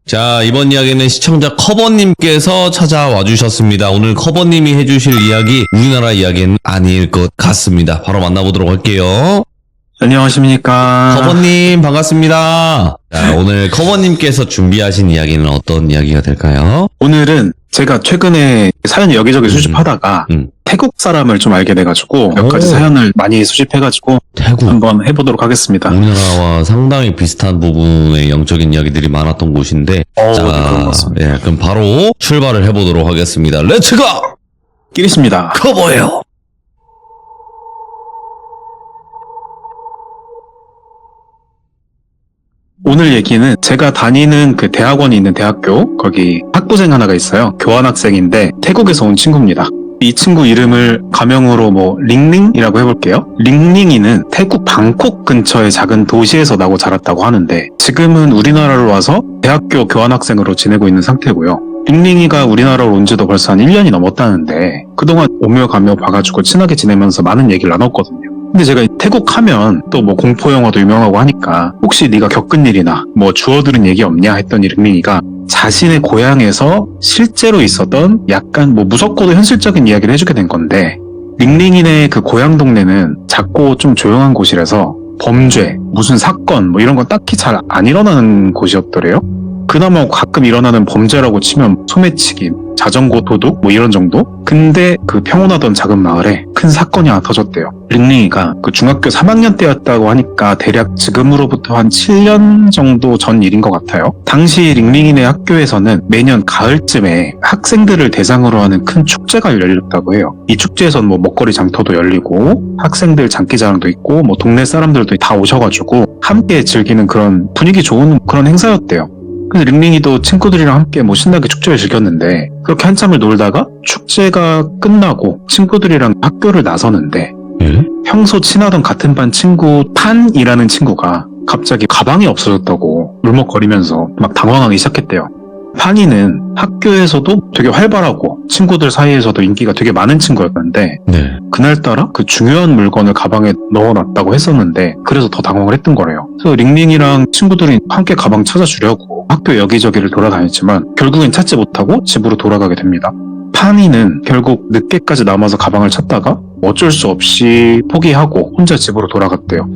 자, 이번 이야기는 시청자 커버님께서 찾아와 주셨습니다. 오늘 커버님이 해주실 이야기, 우리나라 이야기는 아닐 것 같습니다. 바로 만나보도록 할게요. 안녕하십니까. 커버님, 반갑습니다. 자, 오늘 커버님께서 준비하신 이야기는 어떤 이야기가 될까요? 오늘은 제가 최근에 사연 여기저기 수집하다가 태국 사람을 좀 알게 돼가지고 몇 가지 사연을 많이 수집해가지고 태국. 한번 해보도록 하겠습니다. 우리나라와 상당히 비슷한 부분의 영적인 이야기들이 많았던 곳인데, 네, 그런 것 같습니다. 예, 그럼 바로 출발을 해보도록 하겠습니다. 렛츠고! 끼리십니다. 커버예요. 오늘 얘기는 제가 다니는 그 대학원이 있는 대학교, 거기 학부생 하나가 있어요. 교환학생인데 태국에서 온 친구입니다. 이 친구 이름을 가명으로 링링이라고 해볼게요. 링링이는 태국 방콕 근처의 작은 도시에서 나고 자랐다고 하는데 지금은 우리나라로 와서 대학교 교환학생으로 지내고 있는 상태고요. 링링이가 우리나라로 온 지도 벌써 한 1년이 넘었다는데 그동안 오며 가며 봐가지고 친하게 지내면서 많은 얘기를 나눴거든요. 근데 제가 태국 하면 또 공포 영화도 유명하고 하니까 혹시 네가 겪은 일이나 주워 들은 얘기 없냐 했더니 링링이가 자신의 고향에서 실제로 있었던 약간 무섭고도 현실적인 이야기를 해주게 된 건데, 링링이네 그 고향 동네는 작고 좀 조용한 곳이라서 범죄, 무슨 사건 이런 건 딱히 잘 안 일어나는 곳이었더래요. 그나마 가끔 일어나는 범죄라고 치면 소매치기, 자전거 도둑 이런 정도? 근데 그 평온하던 작은 마을에 큰 사건이 하나 터졌대요. 링링이가 그 중학교 3학년 때였다고 하니까 대략 지금으로부터 한 7년 정도 전 일인 것 같아요. 당시 링링이네 학교에서는 매년 가을쯤에 학생들을 대상으로 하는 큰 축제가 열렸다고 해요. 이 축제에서는 먹거리 장터도 열리고 학생들 장기자랑도 있고 동네 사람들도 다 오셔가지고 함께 즐기는 그런 분위기 좋은 그런 행사였대요. 그래서 링링이도 친구들이랑 함께 신나게 축제를 즐겼는데 그렇게 한참을 놀다가 축제가 끝나고 친구들이랑 학교를 나서는데 평소 친하던 같은 반 친구 판이라는 친구가 갑자기 가방이 없어졌다고 울먹거리면서 막 당황하기 시작했대요. 판이는 학교에서도 되게 활발하고 친구들 사이에서도 인기가 되게 많은 친구였는데 그날따라 그 중요한 물건을 가방에 넣어놨다고 했었는데 그래서 더 당황을 했던 거래요. 그래서 링링이랑 친구들이 함께 가방 찾아주려고 학교 여기저기를 돌아다녔지만 결국엔 찾지 못하고 집으로 돌아가게 됩니다. 판이는 결국 늦게까지 남아서 가방을 찾다가 어쩔 수 없이 포기하고 혼자 집으로 돌아갔대요.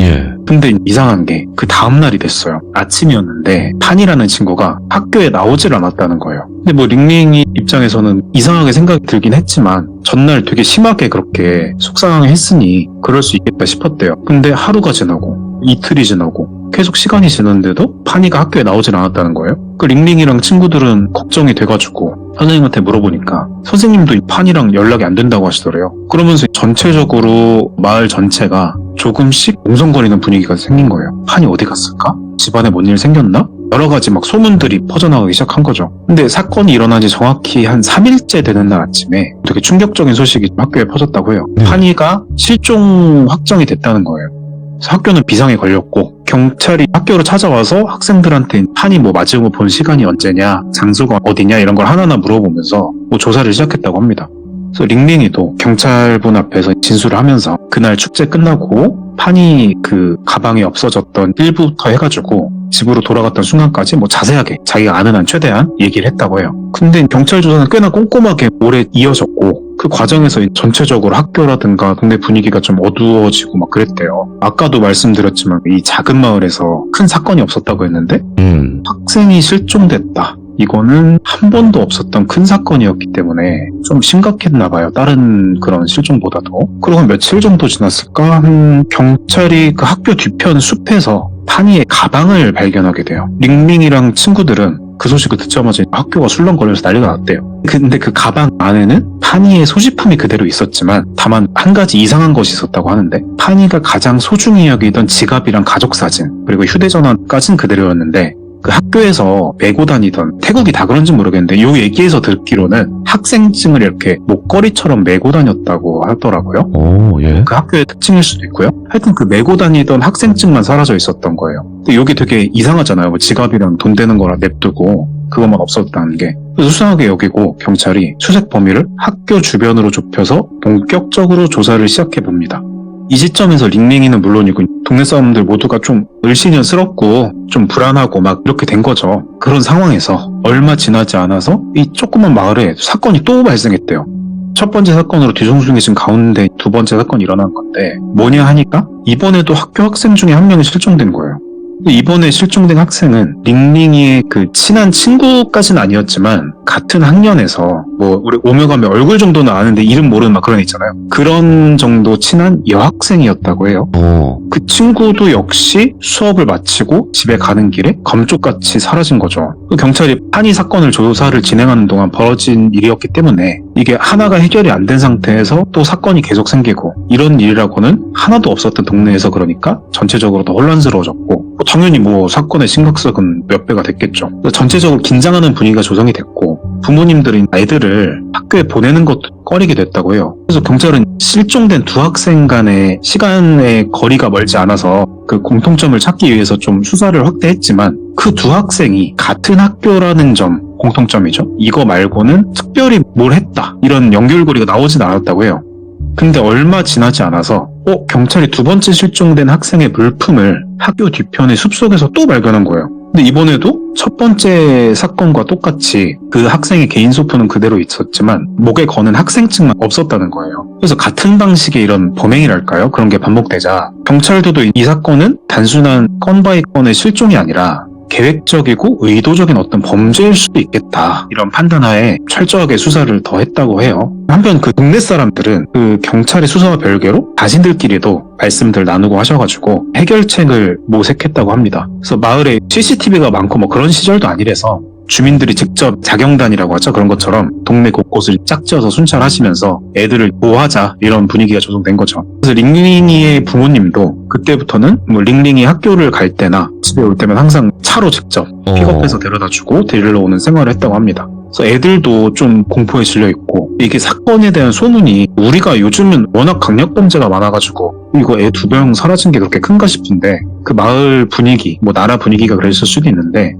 근데 이상한 게 그 다음날이 됐어요. 아침이었는데 판이라는 친구가 학교에 나오질 않았다는 거예요. 근데 링링이 입장에서는 이상하게 생각이 들긴 했지만 전날 되게 심하게 그렇게 속상해 했으니 그럴 수 있겠다 싶었대요. 근데 하루가 지나고 이틀이 지나고 계속 시간이 지났는데도 판이가 학교에 나오질 않았다는 거예요. 그 링링이랑 친구들은 걱정이 돼가지고 선생님한테 물어보니까 선생님도 이 판이랑 연락이 안 된다고 하시더래요. 그러면서 전체적으로 마을 전체가 조금씩 웅성거리는 분위기가 생긴 거예요. 판이 어디 갔을까? 집안에 뭔 일 생겼나? 여러 가지 소문들이 퍼져나가기 시작한 거죠. 근데 사건이 일어난 지 정확히 한 3일째 되는 날 아침에 되게 충격적인 소식이 학교에 퍼졌다고 해요. 판이가 실종 확정이 됐다는 거예요. 그래서 학교는 비상에 걸렸고 경찰이 학교로 찾아와서 학생들한테 판이 마지막으로 본 시간이 언제냐, 장소가 어디냐 이런 걸 하나하나 물어보면서 조사를 시작했다고 합니다. 그래서 링링이도 경찰분 앞에서 진술을 하면서 그날 축제 끝나고 판이 그 가방이 없어졌던 일부터 해가지고 집으로 돌아갔던 순간까지 자세하게 자기가 아는 한 최대한 얘기를 했다고 해요. 근데 경찰 조사는 꽤나 꼼꼼하게 오래 이어졌고 그 과정에서 전체적으로 학교라든가 동네 분위기가 좀 어두워지고 그랬대요. 아까도 말씀드렸지만 이 작은 마을에서 큰 사건이 없었다고 했는데 학생이 실종됐다. 이거는 한 번도 없었던 큰 사건이었기 때문에 좀 심각했나 봐요. 다른 그런 실종보다도. 그리고 며칠 정도 지났을까? 경찰이 그 학교 뒤편 숲에서 판이의 가방을 발견하게 돼요. 링링이랑 친구들은 그 소식을 듣자마자 학교가 술렁거리면서 난리가 났대요. 근데 그 가방 안에는 판이의 소지품이 그대로 있었지만 다만 한 가지 이상한 것이 있었다고 하는데 판이가 가장 소중히 여기던 지갑이랑 가족사진 그리고 휴대전화까지는 그대로였는데 그 학교에서 메고 다니던 태국이 다 그런지 모르겠는데 이 얘기에서 듣기로는 학생증을 이렇게 목걸이처럼 메고 다녔다고 하더라고요. 그 학교의 특징일 수도 있고요. 하여튼 그 메고 다니던 학생증만 사라져 있었던 거예요. 근데 여기 되게 이상하잖아요. 지갑이랑 돈 되는 거라 냅두고 그것만 없었다는 게. 그래서 수상하게 여기고 경찰이 수색 범위를 학교 주변으로 좁혀서 본격적으로 조사를 시작해 봅니다. 이 시점에서 링링이는 물론이고 동네 사람들 모두가 좀 을씨년스럽고 좀 불안하고 막 이렇게 된 거죠. 그런 상황에서 얼마 지나지 않아서 이 조그만 마을에 사건이 또 발생했대요. 첫 번째 사건으로 뒤숭숭해진 가운데 두 번째 사건이 일어난 건데 뭐냐 하니까 이번에도 학교 학생 중에 한 명이 실종된 거예요. 이번에 실종된 학생은 링링이의 그 친한 친구까지는 아니었지만 같은 학년에서 뭐 우리 오며 가며 얼굴 정도는 아는데 이름 모르는 막 그런 애 있잖아요. 그런 정도 친한 여학생이었다고 해요. 그 친구도 역시 수업을 마치고 집에 가는 길에 감쪽같이 사라진 거죠. 경찰이 한이 사건을 조사를 진행하는 동안 벌어진 일이었기 때문에 이게 하나가 해결이 안 된 상태에서 또 사건이 계속 생기고 이런 일이라고는 하나도 없었던 동네에서 그러니까 전체적으로 더 혼란스러워졌고 당연히 뭐 사건의 심각성은 몇 배가 됐겠죠. 전체적으로 긴장하는 분위기가 조성이 됐고 부모님들이 애들을 학교에 보내는 것도 꺼리게 됐다고 해요. 그래서 경찰은 실종된 두 학생 간의 시간의 거리가 멀지 않아서 그 공통점을 찾기 위해서 좀 수사를 확대했지만 그 두 학생이 같은 학교라는 점 공통점이죠. 이거 말고는 특별히 뭘 했다 이런 연결고리가 나오진 않았다고 해요. 근데 얼마 지나지 않아서 경찰이 두 번째 실종된 학생의 물품을 학교 뒤편의 숲속에서 또 발견한 거예요. 근데 이번에도 첫 번째 사건과 똑같이 그 학생의 개인 소포는 그대로 있었지만 목에 거는 학생증만 없었다는 거예요. 그래서 같은 방식의 이런 범행이랄까요? 그런 게 반복되자 경찰들도 이 사건은 단순한 건바이 건의 실종이 아니라 계획적이고 의도적인 어떤 범죄일 수도 있겠다 이런 판단하에 철저하게 수사를 더 했다고 해요. 한편 그 동네 사람들은 그 경찰의 수사와 별개로 자신들끼리도 말씀들 나누고 하셔가지고 해결책을 모색했다고 합니다. 그래서 마을에 CCTV가 많고 뭐 그런 시절도 아니라서 주민들이 직접 자경단이라고 하죠. 그런 것처럼 동네 곳곳을 짝지어서 순찰하시면서 애들을 보호하자 이런 분위기가 조성된 거죠. 그래서 링링이의 부모님도 그때부터는 뭐 링링이 학교를 갈 때나 집에 올 때면 항상 차로 직접 픽업해서 데려다주고 데리러 오는 생활을 했다고 합니다. 그래서 애들도 좀 공포에 질려 있고 이게 사건에 대한 소문이 우리가 요즘은 워낙 강력범죄가 많아가지고 이거 애 두 명 사라진 게 그렇게 큰가 싶은데 그 마을 분위기 뭐 나라 분위기가 그랬을 수도 있는데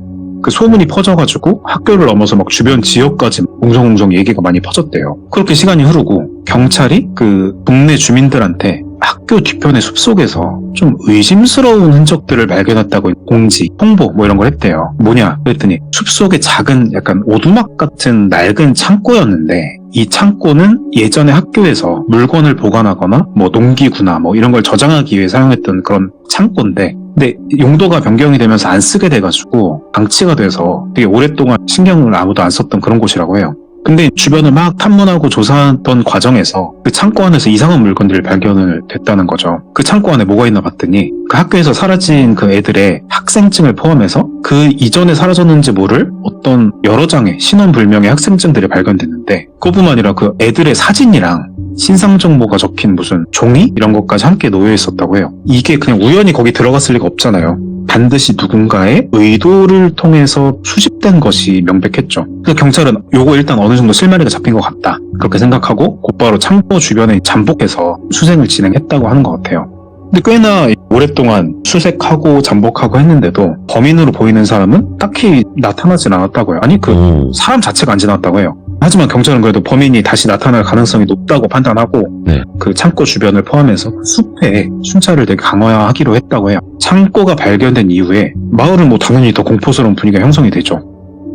그 소문이 퍼져가지고 학교를 넘어서 막 주변 지역까지 웅성웅성 얘기가 많이 퍼졌대요. 그렇게 시간이 흐르고 경찰이 그 동네 주민들한테 학교 뒤편의 숲속에서 좀 의심스러운 흔적들을 발견했다고 공지, 홍보 뭐 이런 걸 했대요. 뭐냐 그랬더니 숲속에 작은 약간 오두막 같은 낡은 창고였는데 이 창고는 예전에 학교에서 물건을 보관하거나 뭐 농기구나 뭐 이런 걸 저장하기 위해 사용했던 그런 창고인데 근데 용도가 변경이 되면서 안 쓰게 돼가지고 방치가 돼서 되게 오랫동안 신경을 아무도 안 썼던 그런 곳이라고 해요. 근데 주변을 막 탐문하고 조사하던 과정에서 그 창고 안에서 이상한 물건들이 발견을 됐다는 거죠. 그 창고 안에 뭐가 있나 봤더니 그 학교에서 사라진 그 애들의 학생증을 포함해서 그 이전에 사라졌는지 모를 어떤 여러 장의 신원불명의 학생증들이 발견됐는데 그뿐만 아니라 그 애들의 사진이랑 신상 정보가 적힌 무슨 종이 이런 것까지 함께 놓여 있었다고 해요. 이게 그냥 우연히 거기 들어갔을 리가 없잖아요. 반드시 누군가의 의도를 통해서 수집된 것이 명백했죠. 그래서 경찰은 요거 일단 어느 정도 실마리가 잡힌 것 같다 그렇게 생각하고 곧바로 창고 주변에 잠복해서 수색을 진행했다고 하는 것 같아요. 근데 꽤나 오랫동안 수색하고 잠복하고 했는데도 범인으로 보이는 사람은 딱히 나타나진 않았다고요. 아니 그 사람 자체가 안 지나왔다고 해요. 하지만 경찰은 그래도 범인이 다시 나타날 가능성이 높다고 판단하고 그 창고 주변을 포함해서 그 숲에 순찰을 되게 강화하기로 했다고 해요. 창고가 발견된 이후에 마을은 뭐 당연히 더 공포스러운 분위기가 형성이 되죠.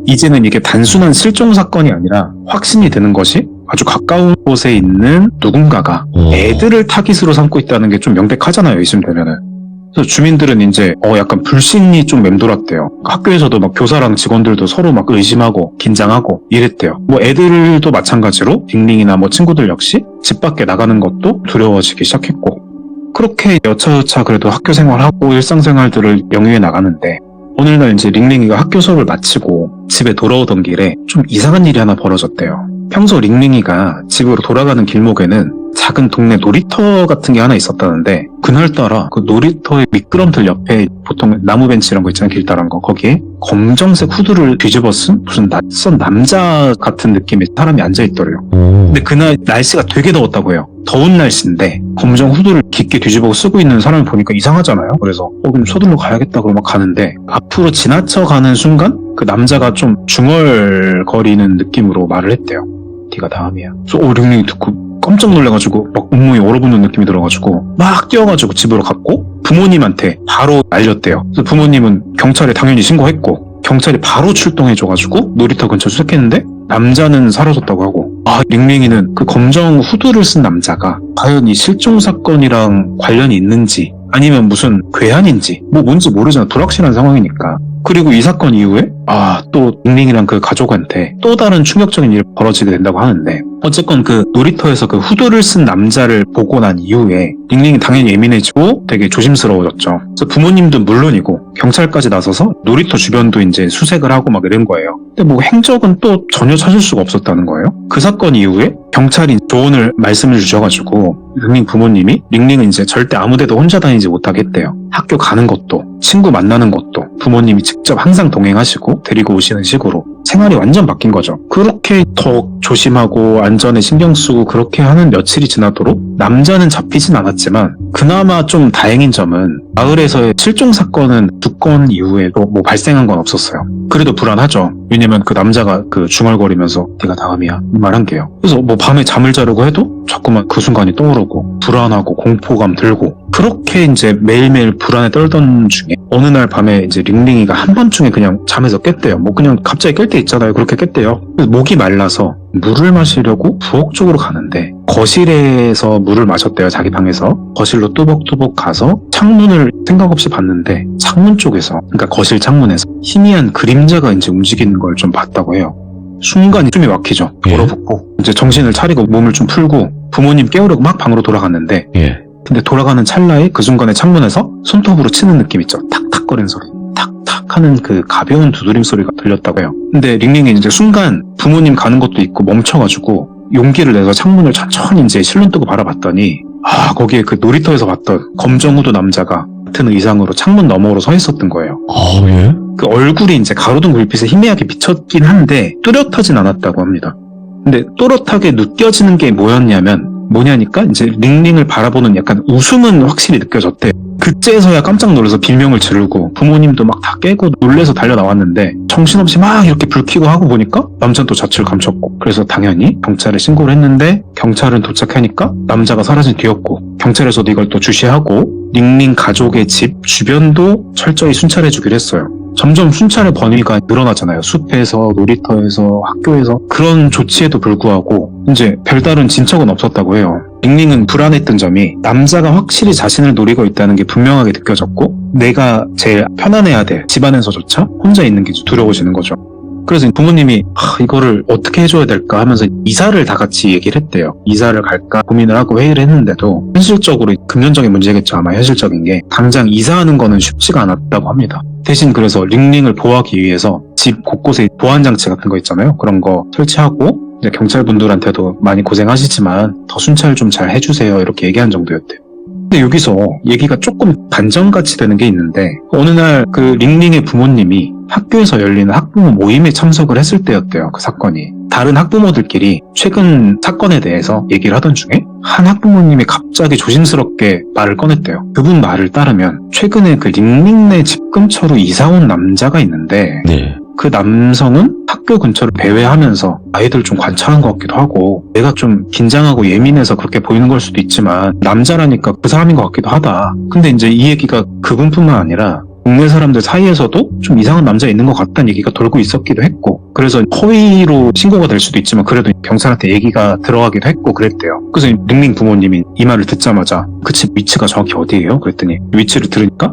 이제는 이게 단순한 실종 사건이 아니라 확신이 되는 것이 아주 가까운 곳에 있는 누군가가 애들을 타깃으로 삼고 있다는 게 좀 명백하잖아요. 이쯤 되면은. 그래서 주민들은 이제 약간 불신이 좀 맴돌았대요. 학교에서도 막 교사랑 직원들도 서로 막 의심하고 긴장하고 이랬대요. 뭐 애들도 마찬가지로 링링이나 뭐 친구들 역시 집 밖에 나가는 것도 두려워지기 시작했고 그렇게 여차여차 그래도 학교 생활하고 일상생활들을 영위해 나가는데 오늘날 이제 링링이가 학교 수업을 마치고 집에 돌아오던 길에 좀 이상한 일이 하나 벌어졌대요. 평소 링링이가 집으로 돌아가는 길목에는 작은 동네 놀이터 같은 게 하나 있었다는데 그날따라 그 놀이터의 미끄럼틀 옆에 보통 나무 벤치 이런 거 있잖아요. 길다란 거. 거기에 검정색 후드를 뒤집어 쓴 무슨 낯선 남자 같은 느낌의 사람이 앉아있더래요. 근데 그날 날씨가 되게 더웠다고 해요. 더운 날씨인데 검정 후드를 깊게 뒤집어 쓰고 있는 사람을 보니까 이상하잖아요. 그래서 그럼 서둘러 가야겠다 그러고 막 가는데 앞으로 지나쳐가는 순간 그 남자가 좀 중얼거리는 느낌으로 말을 했대요. 네가 다음이야. 그래서 링링이 듣고 깜짝 놀래가지고 막 온몸이 얼어붙는 느낌이 들어가지고 막 뛰어가지고 집으로 갔고 부모님한테 바로 알렸대요. 그래서 부모님은 경찰에 당연히 신고했고 경찰이 바로 출동해줘가지고 놀이터 근처 수색했는데 남자는 사라졌다고 하고 링링이는 그 검정 후드를 쓴 남자가 과연 이 실종 사건이랑 관련이 있는지 아니면 무슨 괴한인지 뭔지 모르잖아. 불확실한 상황이니까. 그리고 이 사건 이후에 또 링링이랑 그 가족한테 또 다른 충격적인 일이 벌어지게 된다고 하는데 어쨌건 그 놀이터에서 그 후드를 쓴 남자를 보고 난 이후에 링링이 당연히 예민해지고 되게 조심스러워졌죠. 그래서 부모님도 물론이고 경찰까지 나서서 놀이터 주변도 이제 수색을 하고 막 이런 거예요. 근데 행적은 또 전혀 찾을 수가 없었다는 거예요. 그 사건 이후에 경찰이 조언을 말씀을 주셔가지고 링링 부모님이 링링은 이제 절대 아무데도 혼자 다니지 못하게 했대요. 학교 가는 것도 친구 만나는 것도 부모님이 직접 항상 동행하시고 데리고 오시는 식으로 생활이 완전 바뀐 거죠. 그렇게 더 조심하고 안전에 신경 쓰고 그렇게 하는 며칠이 지나도록 남자는 잡히진 않았지만 그나마 좀 다행인 점은 마을에서의 실종 사건은 2건 이후에도 발생한 건 없었어요. 그래도 불안하죠. 왜냐면 그 남자가 그 중얼거리면서 네가 다음이야 이 말 한 게요. 그래서 밤에 잠을 자려고 해도 자꾸만 그 순간이 떠오르고 불안하고 공포감 들고 그렇게 이제 매일매일 불안에 떨던 중에 어느 날 밤에 이제 링링이가 한밤중에 그냥 잠에서 깼대요. 그냥 갑자기 깰 때 있잖아요. 그렇게 깼대요. 목이 말라서 물을 마시려고 부엌 쪽으로 가는데 거실에서 물을 마셨대요. 자기 방에서. 거실로 뚜벅뚜벅 가서 창문을 생각 없이 봤는데 창문 쪽에서 그러니까 거실 창문에서 희미한 그림자가 이제 움직이는 걸 좀 봤다고 해요. 순간 숨이 막히죠. 얼어붙고 이제 정신을 차리고 몸을 좀 풀고 부모님 깨우려고 막 방으로 돌아갔는데 근데 돌아가는 찰나에 그 순간에 창문에서 손톱으로 치는 느낌 있죠. 탁탁거리는 소리. 탁탁 하는 그 가벼운 두드림 소리가 들렸다고 해요. 근데 링링이 이제 순간 부모님 가는 것도 있고 멈춰가지고 용기를 내서 창문을 천천히 이제 실눈 뜨고 바라봤더니 거기에 그 놀이터에서 봤던 검정 후드 남자가 같은 의상으로 창문 너머로 서 있었던 거예요. 예? 그 얼굴이 이제 가로등 불빛에 희미하게 비쳤긴 한데 뚜렷하진 않았다고 합니다. 근데 또렷하게 느껴지는 게 뭐냐니까 이제 링링을 바라보는 약간 웃음은 확실히 느껴졌대. 그때서야 깜짝 놀라서 비명을 지르고 부모님도 막 다 깨고 놀래서 달려 나왔는데 정신없이 막 이렇게 불 켜고 하고 보니까 남자는 또 자취를 감췄고 그래서 당연히 경찰에 신고를 했는데 경찰은 도착하니까 남자가 사라진 뒤였고 경찰에서도 이걸 또 주시하고 링링 가족의 집 주변도 철저히 순찰해주기로 했어요. 점점 순찰의 범위가 늘어나잖아요. 숲에서, 놀이터에서, 학교에서. 그런 조치에도 불구하고 이제 별다른 진척은 없었다고 해요. 링링은 불안했던 점이 남자가 확실히 자신을 노리고 있다는 게 분명하게 느껴졌고 내가 제일 편안해야 될 집안에서조차 혼자 있는 게 두려워지는 거죠. 그래서 부모님이 이거를 어떻게 해줘야 될까 하면서 이사를 다 같이 얘기를 했대요. 이사를 갈까 고민을 하고 회의를 했는데도 현실적으로 금전적인 문제겠죠. 아마 현실적인 게 당장 이사하는 거는 쉽지가 않았다고 합니다. 대신 그래서 링링을 보호하기 위해서 집 곳곳에 보안장치 같은 거 있잖아요. 그런 거 설치하고 이제 경찰분들한테도 많이 고생하시지만 더 순찰 좀 잘 해주세요 이렇게 얘기한 정도였대요. 근데 여기서 얘기가 조금 반전같이 되는 게 있는데 어느 날 그 링링의 부모님이 학교에서 열리는 학부모 모임에 참석을 했을 때였대요. 그 사건이. 다른 학부모들끼리 최근 사건에 대해서 얘기를 하던 중에 한 학부모님이 갑자기 조심스럽게 말을 꺼냈대요. 그분 말을 따르면 최근에 그 링링네 집 근처로 이사 온 남자가 있는데 그 남성은 학교 근처를 배회하면서 아이들 좀 관찰한 것 같기도 하고 내가 좀 긴장하고 예민해서 그렇게 보이는 걸 수도 있지만 남자라니까 그 사람인 것 같기도 하다. 근데 이제 이 얘기가 그분뿐만 아니라 동네 사람들 사이에서도 좀 이상한 남자 있는 것 같다는 얘기가 돌고 있었기도 했고 그래서 허위로 신고가 될 수도 있지만 그래도 경찰한테 얘기가 들어가기도 했고 그랬대요. 그래서 링링 부모님이 이 말을 듣자마자 그 집 위치가 정확히 어디예요? 그랬더니 위치를 들으니까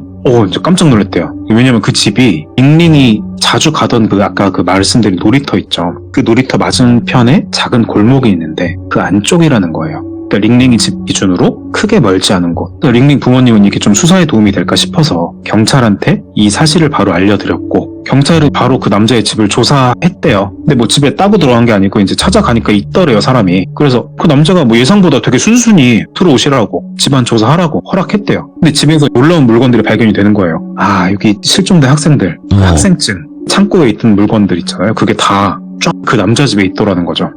이제 깜짝 놀랐대요. 왜냐면 그 집이 링링이 자주 가던 그 아까 그 말씀드린 놀이터 있죠. 그 놀이터 맞은편에 작은 골목이 있는데 그 안쪽이라는 거예요. 그러니까 링링이 집 기준으로 크게 멀지 않은 곳. 그러니까 링링 부모님은 이게 좀 수사에 도움이 될까 싶어서 경찰한테 이 사실을 바로 알려드렸고 경찰이 바로 그 남자의 집을 조사했대요. 근데 집에 따고 들어간 게 아니고 이제 찾아가니까 있더래요, 사람이. 그래서 그 남자가 예상보다 되게 순순히 들어오시라고 집안 조사하라고 허락했대요. 근데 집에서 놀라운 물건들이 발견이 되는 거예요. 여기 실종된 학생들, 학생증, 창고에 있던 물건들 있잖아요. 그게 다 쫙 그 남자 집에 있더라는 거죠.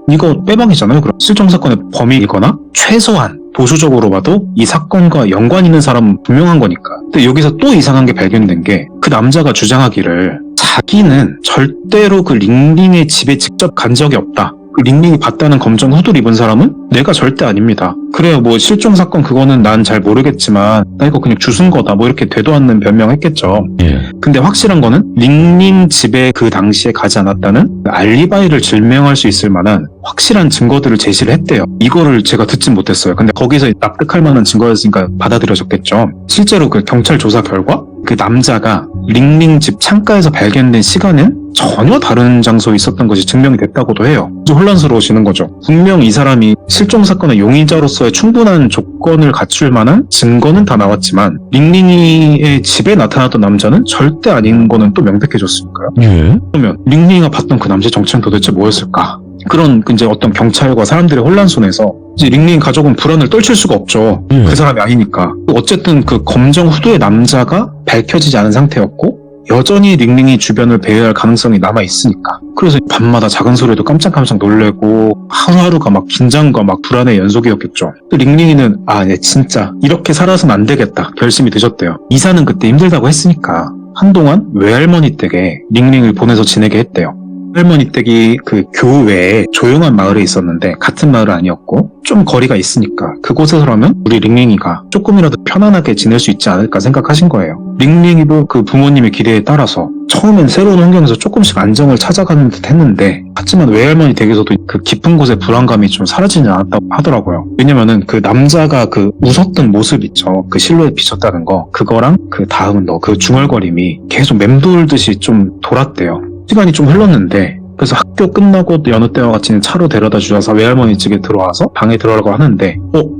이거 빼박이잖아요. 그럼 실종 사건의 범인이거나 최소한 보수적으로 봐도 이 사건과 연관 있는 사람은 분명한 거니까. 근데 여기서 또 이상한 게 발견된 게 그 남자가 주장하기를 자기는 절대로 그 링링의 집에 직접 간 적이 없다. 링링이 봤다는 검정 후드를 입은 사람은 내가 절대 아닙니다. 그래요, 뭐 실종 사건 그거는 난 잘 모르겠지만 나 이거 그냥 주순 거다 뭐 이렇게 되도 않는 변명했겠죠. 예. 근데 확실한 거는 링링 집에 그 당시에 가지 않았다는 알리바이를 증명할 수 있을 만한 확실한 증거들을 제시를 했대요. 이거를 제가 듣진 못했어요. 근데 거기서 납득할 만한 증거였으니까 받아들여졌겠죠. 실제로 그 경찰 조사 결과 그 남자가 링링 집 창가에서 발견된 시간은 전혀 다른 장소에 있었던 것이 증명이 됐다고도 해요. 좀 혼란스러우시는 거죠. 분명 이 사람이 실종 사건의 용의자로서의 충분한 조건을 갖출 만한 증거는 다 나왔지만 링링이의 집에 나타났던 남자는 절대 아닌 거는 또 명백해졌으니까요. 예. 그러면 링링이가 봤던 그 남자의 정체는 도대체 뭐였을까? 그런 이제 어떤 경찰과 사람들의 혼란 속에서 이제 링링 가족은 불안을 떨칠 수가 없죠. 그 사람이 아니니까. 어쨌든 그 검정 후드의 남자가 밝혀지지 않은 상태였고 여전히 링링이 주변을 배회할 가능성이 남아있으니까. 그래서 밤마다 작은 소리에도 깜짝깜짝 놀래고 하루하루가 막 긴장과 막 불안의 연속이었겠죠. 링링이는 얘 진짜 이렇게 살아서는 안 되겠다 결심이 드셨대요. 이사는 그때 힘들다고 했으니까 한동안 외할머니 댁에 링링을 보내서 지내게 했대요. 할머니 댁이 그 교외에 조용한 마을에 있었는데 같은 마을은 아니었고 좀 거리가 있으니까 그곳에서라면 우리 링링이가 조금이라도 편안하게 지낼 수 있지 않을까 생각하신 거예요. 링링이도 그 부모님의 기대에 따라서 처음엔 새로운 환경에서 조금씩 안정을 찾아가는 듯 했는데 하지만 외할머니 댁에서도 그 깊은 곳의 불안감이 좀 사라지지 않았다고 하더라고요. 왜냐면은 그 남자가 그 웃었던 모습 있죠. 그 실루엣 비쳤다는 거 그거랑 그 다음은 그 중얼거림이 계속 맴돌듯이 좀 돌았대요. 시간이 좀 흘렀는데 그래서 학교 끝나고 여느 때와 같이 차로 데려다 주셔서 외할머니 집에 들어와서 방에 들어가려고 하는데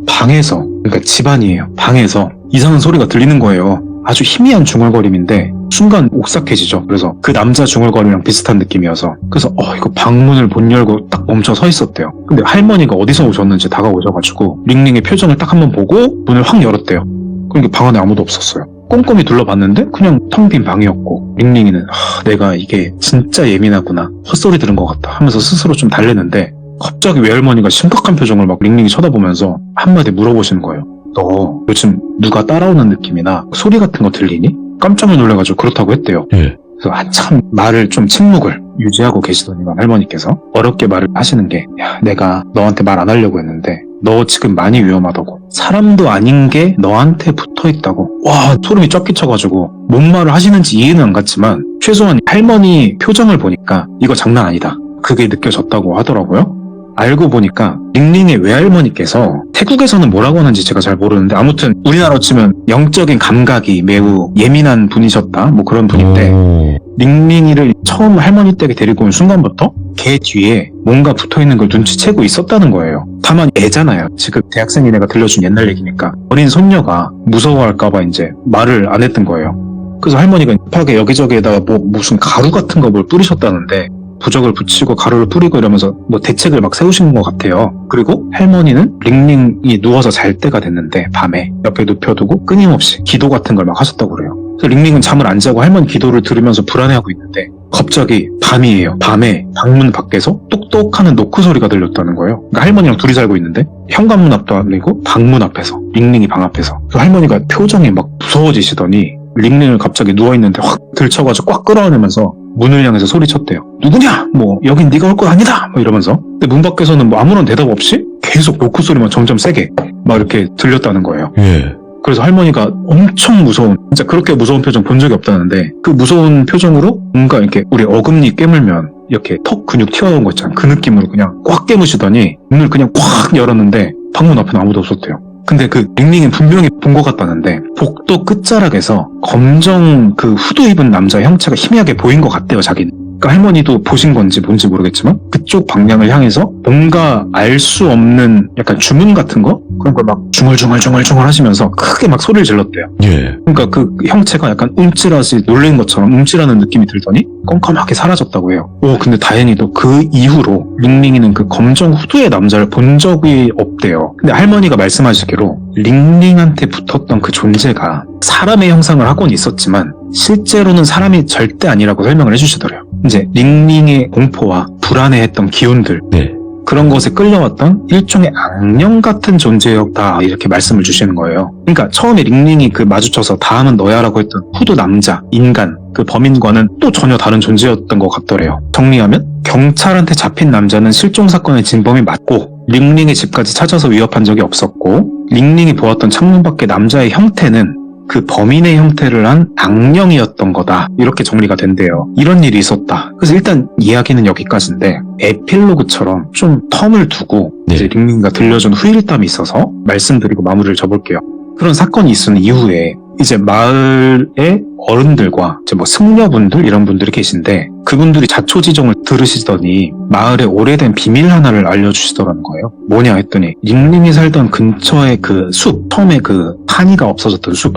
방에서 그러니까 집안이에요. 방에서 이상한 소리가 들리는 거예요. 아주 희미한 중얼거림인데 순간 옥삭해지죠. 그래서 그 남자 중얼거림이랑 비슷한 느낌이어서 그래서 이거 방문을 못 열고 딱 멈춰 서 있었대요. 근데 할머니가 어디서 오셨는지 다가오셔가지고 링링의 표정을 딱 한번 보고 문을 확 열었대요. 그러니까 방 안에 아무도 없었어요. 꼼꼼히 둘러봤는데 그냥 텅 빈 방이었고 링링이는 내가 이게 진짜 예민하구나 헛소리 들은 것 같다 하면서 스스로 좀 달래는데 갑자기 외할머니가 심각한 표정을 막 링링이 쳐다보면서 한마디 물어보시는 거예요. 너 요즘 누가 따라오는 느낌이나 소리 같은 거 들리니? 깜짝 놀래가지고 그렇다고 했대요. 예. 그래서 한참 말을 좀 침묵을 유지하고 계시더니만 할머니께서 어렵게 말을 하시는 게 내가 너한테 말 안 하려고 했는데 너 지금 많이 위험하다고. 사람도 아닌 게 너한테 붙어있다고. 와, 소름이 쫙 끼쳐가지고 뭔 말을 하시는지 이해는 안 갔지만 최소한 할머니 표정을 보니까 이거 장난 아니다. 그게 느껴졌다고 하더라고요. 알고 보니까 링링의 외할머니께서 태국에서는 뭐라고 하는지 제가 잘 모르는데 아무튼 우리나라로 치면 영적인 감각이 매우 예민한 분이셨다 뭐 그런 분인데 링링이를 처음 할머니 댁에 데리고 온 순간부터 걔 뒤에 뭔가 붙어있는 걸 눈치채고 있었다는 거예요. 다만 애잖아요. 지금 대학생인 애가 들려준 옛날 얘기니까 어린 손녀가 무서워할까봐 이제 말을 안 했던 거예요. 그래서 할머니가 급하게 여기저기에다가 무슨 가루 같은 거 뭘 뿌리셨다는데 부적을 붙이고 가루를 뿌리고 이러면서 대책을 막 세우시는 것 같아요. 그리고 할머니는 링링이 누워서 잘 때가 됐는데 밤에 옆에 눕혀두고 끊임없이 기도 같은 걸 막 하셨다고 그래요. 그래서 링링은 잠을 안 자고 할머니 기도를 들으면서 불안해하고 있는데 갑자기 밤이에요. 밤에 방문 밖에서 똑똑하는 노크 소리가 들렸다는 거예요. 그러니까 할머니랑 둘이 살고 있는데 현관문 앞도 아니고 방문 앞에서 링링이 방 앞에서 할머니가 표정이 막 무서워지시더니 링링을 갑자기 누워있는데 확 들쳐가지고 꽉 끌어안으면서 문을 향해서 소리쳤대요. 누구냐? 여긴 네가 올 거 아니다! 이러면서. 근데 문 밖에서는 아무런 대답 없이 계속 노크 소리만 점점 세게 막 이렇게 들렸다는 거예요. 예. 그래서 할머니가 엄청 무서운, 진짜 그렇게 무서운 표정 본 적이 없다는데 그 무서운 표정으로 뭔가 이렇게 우리 어금니 깨물면 이렇게 턱 근육 튀어나온 거 있잖아. 그 느낌으로 그냥 꽉 깨무시더니 문을 그냥 꽉 열었는데 방문 앞에는 아무도 없었대요. 근데 그 링링은 분명히 본 것 같다는데 복도 끝자락에서 검정 그 후드 입은 남자의 형체가 희미하게 보인 것 같대요, 자기는. 그러니까 할머니도 보신 건지 뭔지 모르겠지만 그쪽 방향을 향해서 뭔가 알 수 없는 약간 주문 같은 거? 그런 걸 막 중얼중얼 하시면서 크게 막 소리를 질렀대요. 예. 그러니까 그 형체가 약간 움찔하시 놀란 것처럼 움찔하는 느낌이 들더니 껌껌하게 사라졌다고 해요. 근데 다행히도 그 이후로 링링이는 그 검정 후드의 남자를 본 적이 없대요. 근데 할머니가 말씀하시기로 링링한테 붙었던 그 존재가 사람의 형상을 하고는 있었지만 실제로는 사람이 절대 아니라고 설명을 해주시더래요. 이제 링링의 공포와 불안해했던 기운들 네. 그런 것에 끌려왔던 일종의 악령 같은 존재였다 이렇게 말씀을 주시는 거예요. 그러니까 처음에 링링이 그 마주쳐서 다음은 너야라고 했던 후드 남자, 인간, 그 범인과는 또 전혀 다른 존재였던 것 같더래요. 정리하면 경찰한테 잡힌 남자는 실종 사건의 진범이 맞고 링링의 집까지 찾아서 위협한 적이 없었고 링링이 보았던 창문 밖의 남자의 형태는 그 범인의 형태를 한 악령이었던 거다. 이렇게 정리가 된대요. 이런 일이 있었다. 그래서 일단 이야기는 여기까지인데 에필로그처럼 좀 텀을 두고 네. 이제 링링이가 들려준 후일담이 있어서 말씀드리고 마무리를 접을게요. 그런 사건이 있은 이후에 이제 마을의 어른들과 이제 뭐 승려분들 이런 분들이 계신데 그분들이 자초지종을 들으시더니 마을에 오래된 비밀 하나를 알려주시더라는 거예요. 뭐냐 했더니 링링이 살던 근처의 그 숲, 처음에 그 타니가 없어졌던 숲,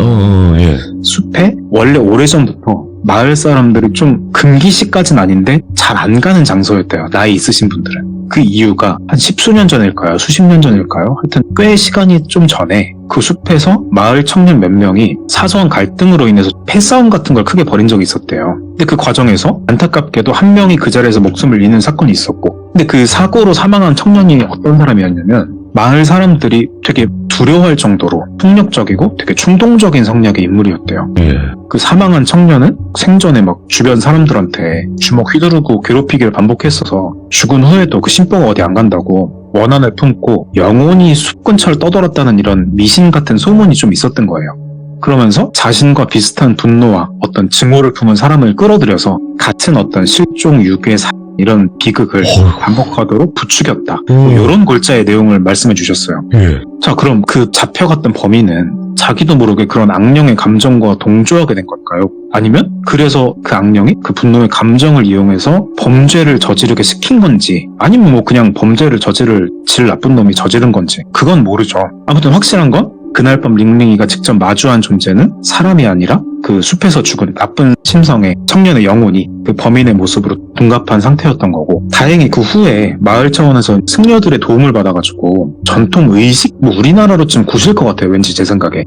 예. 숲에 원래 오래전부터 마을 사람들이 좀 금기시까진 아닌데 잘 안 가는 장소였대요. 나이 있으신 분들은. 그 이유가 한 십수년 전일까요? 수십 년 전일까요? 하여튼 꽤 시간이 좀 전에 그 숲에서 마을 청년 몇 명이 사소한 갈등으로 인해서 패싸움 같은 걸 크게 벌인 적이 있었대요. 근데 그 과정에서 안타깝게도 한 명이 그 자리에서 목숨을 잃는 사건이 있었고 근데 그 사고로 사망한 청년이 어떤 사람이었냐면 마을 사람들이 되게 두려워할 정도로 폭력적이고 되게 충동적인 성향의 인물이었대요. 예. 그 사망한 청년은 생전에 막 주변 사람들한테 주먹 휘두르고 괴롭히기를 반복했어서 죽은 후에도 그 심보가 어디 안 간다고 원한을 품고 영원히 숲 근처를 떠돌았다는 이런 미신 같은 소문이 좀 있었던 거예요. 그러면서 자신과 비슷한 분노와 어떤 증오를 품은 사람을 끌어들여서 같은 어떤 실종, 유괴, 이런 비극을 반복하도록 부추겼다. 뭐 이런 골자의 내용을 말씀해 주셨어요. 예. 자, 그럼 그 잡혀갔던 범인은 자기도 모르게 그런 악령의 감정과 동조하게 된 걸까요? 아니면 그래서 그 악령이 그 분노의 감정을 이용해서 범죄를 저지르게 시킨 건지 아니면 뭐 그냥 범죄를 저지를 질 나쁜 놈이 저지른 건지 그건 모르죠. 아무튼 확실한 건 그날 밤 링링이가 직접 마주한 존재는 사람이 아니라 그 숲에서 죽은 나쁜 심성의 청년의 영혼이 그 범인의 모습으로 둔갑한 상태였던 거고 다행히 그 후에 마을 차원에서 승려들의 도움을 받아가지고 전통 의식? 뭐 우리나라로 좀 구실 것 같아요. 왠지 제 생각에.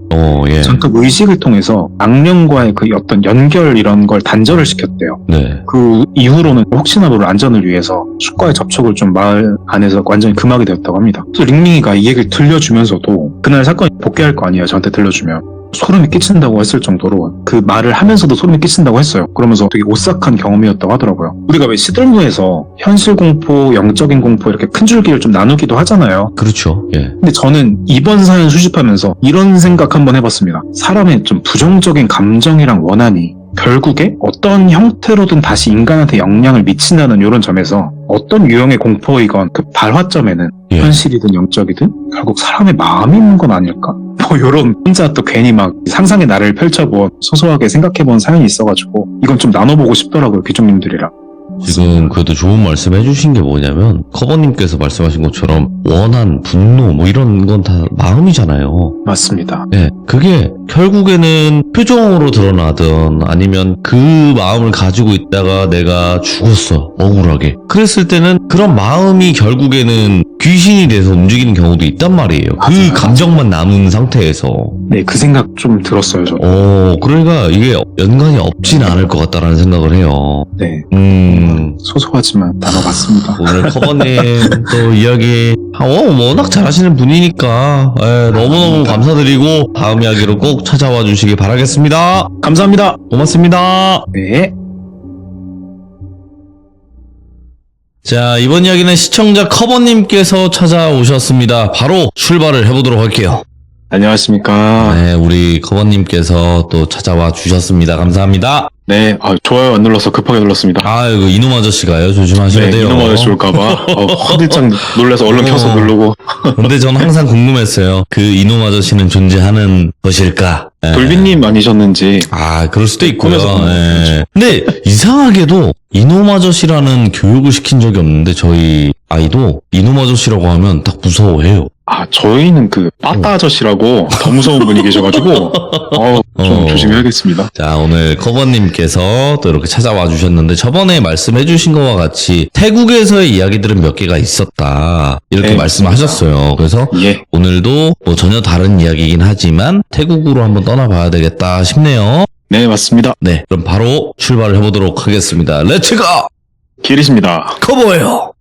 예. 전통 의식을 통해서 악령과의 그 어떤 연결 이런 걸 단절을 시켰대요. 네. 그 이후로는 혹시나 모를 안전을 위해서 숲과의 접촉을 좀 마을 안에서 완전히 금하게 되었다고 합니다. 그래서 링링이가 이 얘기를 들려주면서도 그날 사건이 복귀할 거 아니에요. 저한테 들려주면. 소름이 끼친다고 했을 정도로 그 말을 하면서도 소름이 끼친다고 했어요. 그러면서 되게 오싹한 경험이었다고 하더라고요. 우리가 왜 시들무에서 현실 공포, 영적인 공포 이렇게 큰 줄기를 좀 나누기도 하잖아요. 그렇죠. 예. 근데 저는 이번 사연 수집하면서 이런 생각 한번 해봤습니다. 사람의 좀 부정적인 감정이랑 원한이 결국에 어떤 형태로든 다시 인간한테 영향을 미친다는 이런 점에서 어떤 유형의 공포이건 그 발화점에는 예. 현실이든 영적이든 결국 사람의 마음이 있는 건 아닐까? 뭐 요런 혼자 또 괜히 막 상상의 나래를 펼쳐본 소소하게 생각해본 사연이 있어가지고 이건 좀 나눠보고 싶더라고요. 귀족님들이랑. 지금 그래도 좋은 말씀 해주신 게 뭐냐면 커버님께서 말씀하신 것처럼 원한, 분노 뭐 이런 건 다 마음이잖아요. 맞습니다. 네, 그게 결국에는 표정으로 드러나든 아니면 그 마음을 가지고 있다가 내가 죽었어, 억울하게. 그랬을 때는 그런 마음이 결국에는 귀신이 돼서 움직이는 경우도 있단 말이에요. 맞아요. 그 감정만 남은 상태에서. 네, 그 생각 좀 들었어요, 저. 그러니까 이게 연관이 없진 않을 것 같다라는 생각을 해요. 네. 소소하지만 다뤄봤습니다. 오늘 커버님 또 이야기 워낙 잘하시는 분이니까 너무너무 감사드리고 다음 이야기로 꼭 찾아와 주시기 바라겠습니다. 감사합니다. 고맙습니다. 네. 자, 이번 이야기는 시청자 커버님께서 찾아오셨습니다. 바로 출발을 해보도록 할게요. 안녕하십니까. 네, 우리 커버님께서 또 찾아와 주셨습니다. 감사합니다. 네, 좋아요 안 눌러서 급하게 눌렀습니다. 아이고, 이놈 아저씨가요. 조심하셔야 네, 돼요. 이놈 아저씨 올까봐 화들짝 놀라서 얼른 켜서 누르고. 근데 저는 항상 궁금했어요. 그 이놈 아저씨는 존재하는 것일까? 예. 돌비님 아니셨는지. 그럴 수도 있고요. 꿈에서 예. 근데 이상하게도 이놈 아저씨라는 교육을 시킨 적이 없는데 저희 아이도 이놈 아저씨라고 하면 딱 무서워해요. 저희는 그 빠따 아저씨라고 더 무서운 분이 계셔가지고 좀 조심해야겠습니다. 자, 오늘 커버님께서 또 이렇게 찾아와 주셨는데 저번에 말씀해 주신 것과 같이 태국에서의 이야기들은 몇 개가 있었다 이렇게 네, 말씀하셨어요. 그래서 예. 오늘도 뭐 전혀 다른 이야기이긴 하지만 태국으로 한번 떠나봐야 되겠다 싶네요. 네, 맞습니다. 네, 그럼 바로 출발을 해보도록 하겠습니다. 렛츠고! 길이십니다. 커버예요.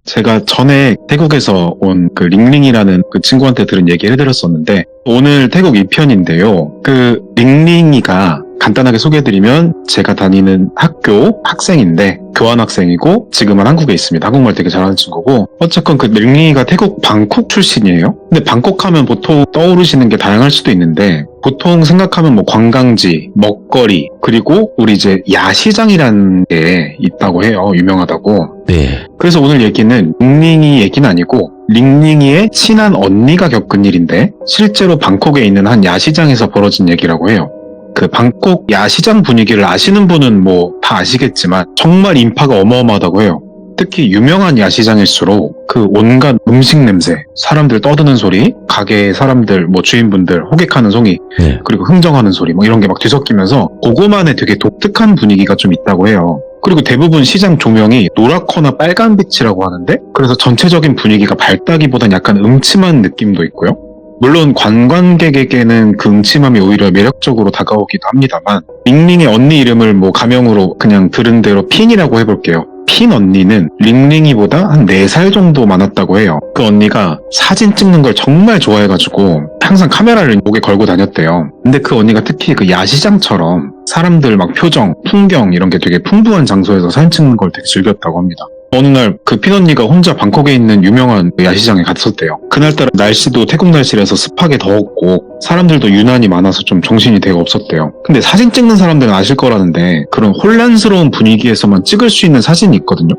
제가 전에 태국에서 온 그 링링이라는 그 친구한테 들은 얘기 해드렸었는데, 오늘 태국 2편인데요. 그 링링이가 간단하게 소개해드리면, 제가 다니는 학교 학생인데 교환학생이고 지금은 한국에 있습니다. 한국말 되게 잘하는 친구고, 어쨌건 그 링링이가 태국 방콕 출신이에요. 근데 방콕 하면 보통 떠오르시는 게 다양할 수도 있는데, 보통 생각하면 뭐 관광지, 먹거리, 그리고 우리 이제 야시장이라는 게 있다고 해요. 유명하다고. 네. 그래서 오늘 얘기는 링링이 얘기는 아니고 링링이의 친한 언니가 겪은 일인데, 실제로 방콕에 있는 한 야시장에서 벌어진 얘기라고 해요. 그 방콕 야시장 분위기를 아시는 분은 뭐 다 아시겠지만 정말 인파가 어마어마하다고 해요. 특히 유명한 야시장일수록 그 온갖 음식 냄새, 사람들 떠드는 소리, 가게 사람들, 뭐 주인분들 호객하는 소리, 네. 그리고 흥정하는 소리, 뭐 이런 게 막 뒤섞이면서 그거만의 되게 독특한 분위기가 좀 있다고 해요. 그리고 대부분 시장 조명이 노랗거나 빨간빛이라고 하는데, 그래서 전체적인 분위기가 밝다기보단 약간 음침한 느낌도 있고요. 물론 관광객에게는 그 음침함이 오히려 매력적으로 다가오기도 합니다만, 링링의 언니 이름을 뭐 가명으로 그냥 들은 대로 핀이라고 해볼게요. 핀 언니는 링링이보다 한 4살 정도 많았다고 해요. 그 언니가 사진 찍는 걸 정말 좋아해가지고 항상 카메라를 목에 걸고 다녔대요. 근데 그 언니가 특히 그 야시장처럼 사람들 막 표정, 풍경 이런 게 되게 풍부한 장소에서 사진 찍는 걸 되게 즐겼다고 합니다. 어느 날 그 핀 언니가 혼자 방콕에 있는 유명한 야시장에 갔었대요. 그날따라 날씨도 태국 날씨라서 습하게 더웠고 사람들도 유난히 많아서 좀 정신이 되게 없었대요. 근데 사진 찍는 사람들은 아실 거라는데, 그런 혼란스러운 분위기에서만 찍을 수 있는 사진이 있거든요.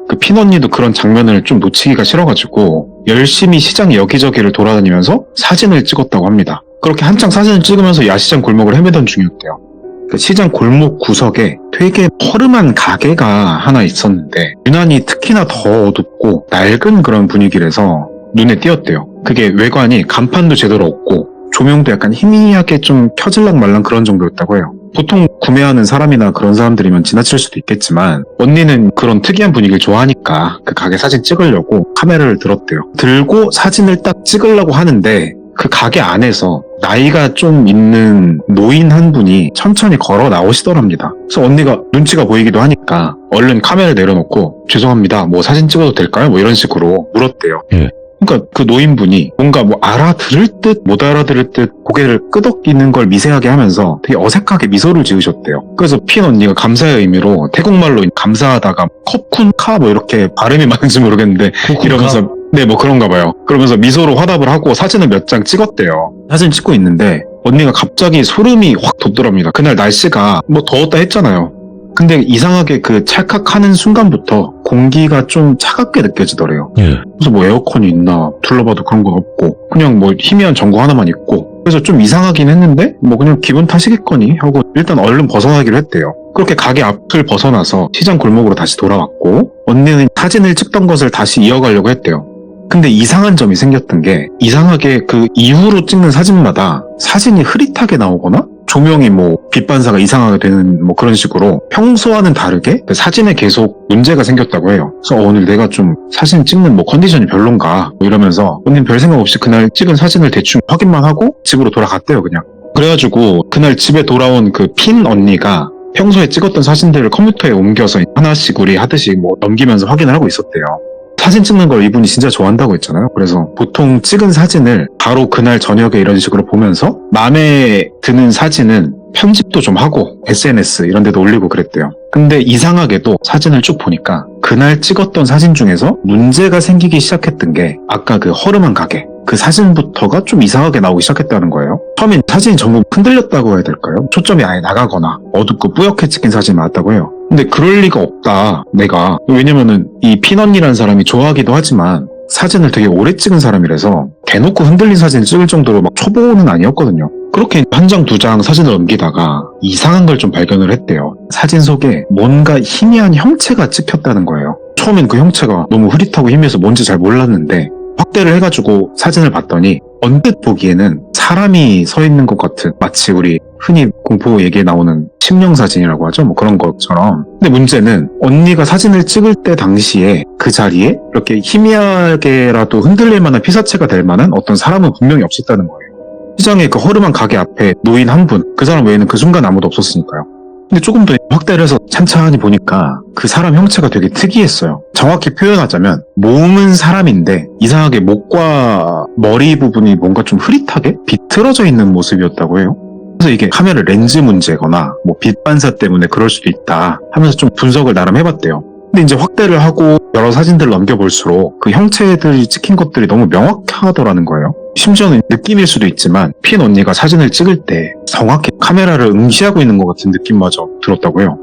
그 핀 언니도 그런 장면을 좀 놓치기가 싫어가지고 열심히 시장 여기저기를 돌아다니면서 사진을 찍었다고 합니다. 그렇게 한창 사진을 찍으면서 야시장 골목을 헤매던 중이었대요. 그 시장 골목 구석에 되게 허름한 가게가 하나 있었는데, 유난히 특히나 더 어둡고 낡은 그런 분위기라서 눈에 띄었대요. 그게 외관이 간판도 제대로 없고 조명도 약간 희미하게 좀 켜질랑 말랑 그런 정도였다고 해요. 보통 구매하는 사람이나 그런 사람들이면 지나칠 수도 있겠지만, 언니는 그런 특이한 분위기를 좋아하니까 그 가게 사진 찍으려고 카메라를 들었대요. 들고 사진을 딱 찍으려고 하는데, 그 가게 안에서 나이가 좀 있는 노인 한 분이 천천히 걸어 나오시더랍니다. 그래서 언니가 눈치가 보이기도 하니까 얼른 카메라 내려놓고, 죄송합니다, 뭐 사진 찍어도 될까요? 뭐 이런 식으로 물었대요. 예. 그러니까 그 노인분이 뭔가 뭐 알아들을 듯 못 알아들을 듯 고개를 끄덕이는 걸 미세하게 하면서 되게 어색하게 미소를 지으셨대요. 그래서 핀 언니가 감사의 의미로 태국말로 감사하다가 컵쿤카 뭐 이렇게 발음이 맞는지 모르겠는데 이러면서, 네, 뭐 그런가 봐요. 그러면서 미소로 화답을 하고 사진을 몇 장 찍었대요. 사진 찍고 있는데 언니가 갑자기 소름이 확 돋더랍니다. 그날 날씨가 뭐 더웠다 했잖아요. 근데 이상하게 그 찰칵하는 순간부터 공기가 좀 차갑게 느껴지더래요. 예. 그래서 뭐 에어컨이 있나 둘러봐도 그런 건 없고 그냥 뭐 희미한 전구 하나만 있고, 그래서 좀 이상하긴 했는데 뭐 그냥 기분 탓이겠거니 하고 일단 얼른 벗어나기로 했대요. 그렇게 가게 앞을 벗어나서 시장 골목으로 다시 돌아왔고, 언니는 사진을 찍던 것을 다시 이어가려고 했대요. 근데 이상한 점이 생겼던 게, 이상하게 그 이후로 찍는 사진마다 사진이 흐릿하게 나오거나 조명이 뭐 빛 반사가 이상하게 되는 뭐 그런 식으로 평소와는 다르게 그 사진에 계속 문제가 생겼다고 해요. 그래서 오늘 내가 좀 사진 찍는 뭐 컨디션이 별론가 뭐 이러면서 언니는 별 생각 없이 그날 찍은 사진을 대충 확인만 하고 집으로 돌아갔대요, 그냥. 그래가지고 그날 집에 돌아온 그 핀 언니가 평소에 찍었던 사진들을 컴퓨터에 옮겨서 하나씩 우리 하듯이 뭐 넘기면서 확인을 하고 있었대요. 사진 찍는 걸 이분이 진짜 좋아한다고 했잖아요. 그래서 보통 찍은 사진을 바로 그날 저녁에 이런 식으로 보면서 마음에 드는 사진은 편집도 좀 하고 SNS 이런 데도 올리고 그랬대요. 근데 이상하게도 사진을 쭉 보니까 그날 찍었던 사진 중에서 문제가 생기기 시작했던 게, 아까 그 허름한 가게, 그 사진부터가 좀 이상하게 나오기 시작했다는 거예요. 처음엔 사진이 전부 흔들렸다고 해야 될까요? 초점이 아예 나가거나 어둡고 뿌옇게 찍힌 사진이 많았다고 해요. 근데 그럴 리가 없다, 내가. 왜냐면은 이 핀 언니라는 사람이 좋아하기도 하지만 사진을 되게 오래 찍은 사람이라서 대놓고 흔들린 사진을 찍을 정도로 막 초보는 아니었거든요. 그렇게 한 장, 두 장 사진을 넘기다가 이상한 걸 좀 발견을 했대요. 사진 속에 뭔가 희미한 형체가 찍혔다는 거예요. 처음엔 그 형체가 너무 흐릿하고 희미해서 뭔지 잘 몰랐는데, 확대를 해가지고 사진을 봤더니 언뜻 보기에는 사람이 서 있는 것 같은, 마치 우리 흔히 공포 얘기에 나오는 심령사진이라고 하죠, 뭐 그런 것처럼. 근데 문제는 언니가 사진을 찍을 때 당시에 그 자리에 이렇게 희미하게라도 흔들릴 만한 피사체가 될 만한 어떤 사람은 분명히 없었다는 거예요. 시장의 그 허름한 가게 앞에 노인 한 분, 그 사람 외에는 그 순간 아무도 없었으니까요. 근데 조금 더 확대를 해서 찬찬히 보니까 그 사람 형체가 되게 특이했어요. 정확히 표현하자면 몸은 사람인데 이상하게 목과 머리 부분이 뭔가 좀 흐릿하게 비틀어져 있는 모습이었다고 해요. 그래서 이게 카메라 렌즈 문제거나 뭐 빛 반사 때문에 그럴 수도 있다 하면서 좀 분석을 나름 해봤대요. 근데 이제 확대를 하고 여러 사진들을 넘겨볼수록 그 형체들이 찍힌 것들이 너무 명확하더라는 거예요. 심지어는 느낌일 수도 있지만 핀 언니가 사진을 찍을 때 정확히 카메라를 응시하고 있는 것 같은 느낌마저 들었다고 해요.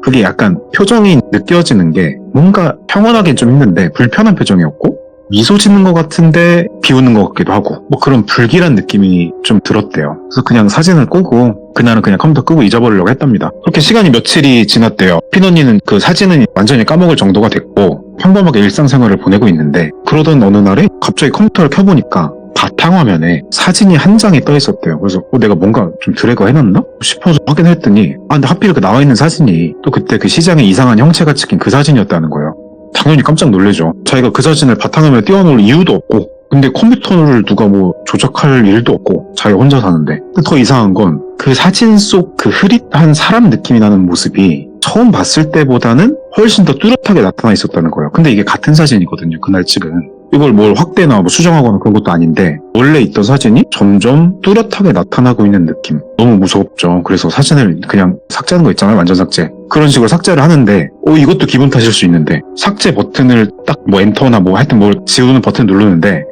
그게 약간 표정이 느껴지는 게 뭔가 평온하긴 좀 힘든데 불편한 표정이었고 미소 짓는 것 같은데 비웃는 것 같기도 하고 뭐 그런 불길한 느낌이 좀 들었대요. 그래서 그냥 사진을 끄고 그날은 그냥 컴퓨터 끄고 잊어버리려고 했답니다. 그렇게 시간이 며칠이 지났대요. 핀 언니는 그 사진은 완전히 까먹을 정도가 됐고 평범하게 일상생활을 보내고 있는데 그러던 어느 날에 갑자기 컴퓨터를 켜보니까 바탕화면에 사진이 한 장이 떠 있었대요. 그래서 내가 뭔가 좀 드래그 해놨나 싶어서 확인했더니 근데 하필 그 나와 있는 사진이 또 그때 그 시장에 이상한 형체가 찍힌 그 사진이었다는 거예요. 당연히 깜짝 놀래죠. 자기가 그 사진을 바탕화면에 띄워놓을 이유도 없고 근데 컴퓨터를 누가 뭐 조작할 일도 없고 자기가 혼자 사는데 근데 더 이상한 건 그 사진 속 그 흐릿한 사람 느낌이 나는 모습이 처음 봤을 때보다는 훨씬 더 뚜렷하게 나타나 있었다는 거예요. 근데 이게 같은 사진이거든요. 그날 찍은. 이걸 뭘 확대나 뭐 수정하거나 그런 것도 아닌데 원래 있던 사진이 점점 뚜렷하게 나타나고 있는 느낌. 너무 무섭죠. 그래서 사진을 그냥 삭제하는 거 있잖아요. 완전 삭제. 그런 식으로 삭제를 하는데 이것도 기분 탓일 수 있는데 삭제 버튼을 딱 뭐 엔터나 뭐 하여튼 뭘 지우는 버튼 누르는데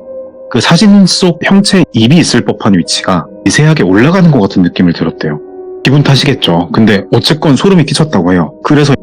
그 사진 속 형체 입이 있을 법한 위치가 미세하게 올라가는 것 같은 느낌을 들었대요. 기분 탓이겠죠. 근데 어쨌건 소름이 끼쳤다고 해요. 그래서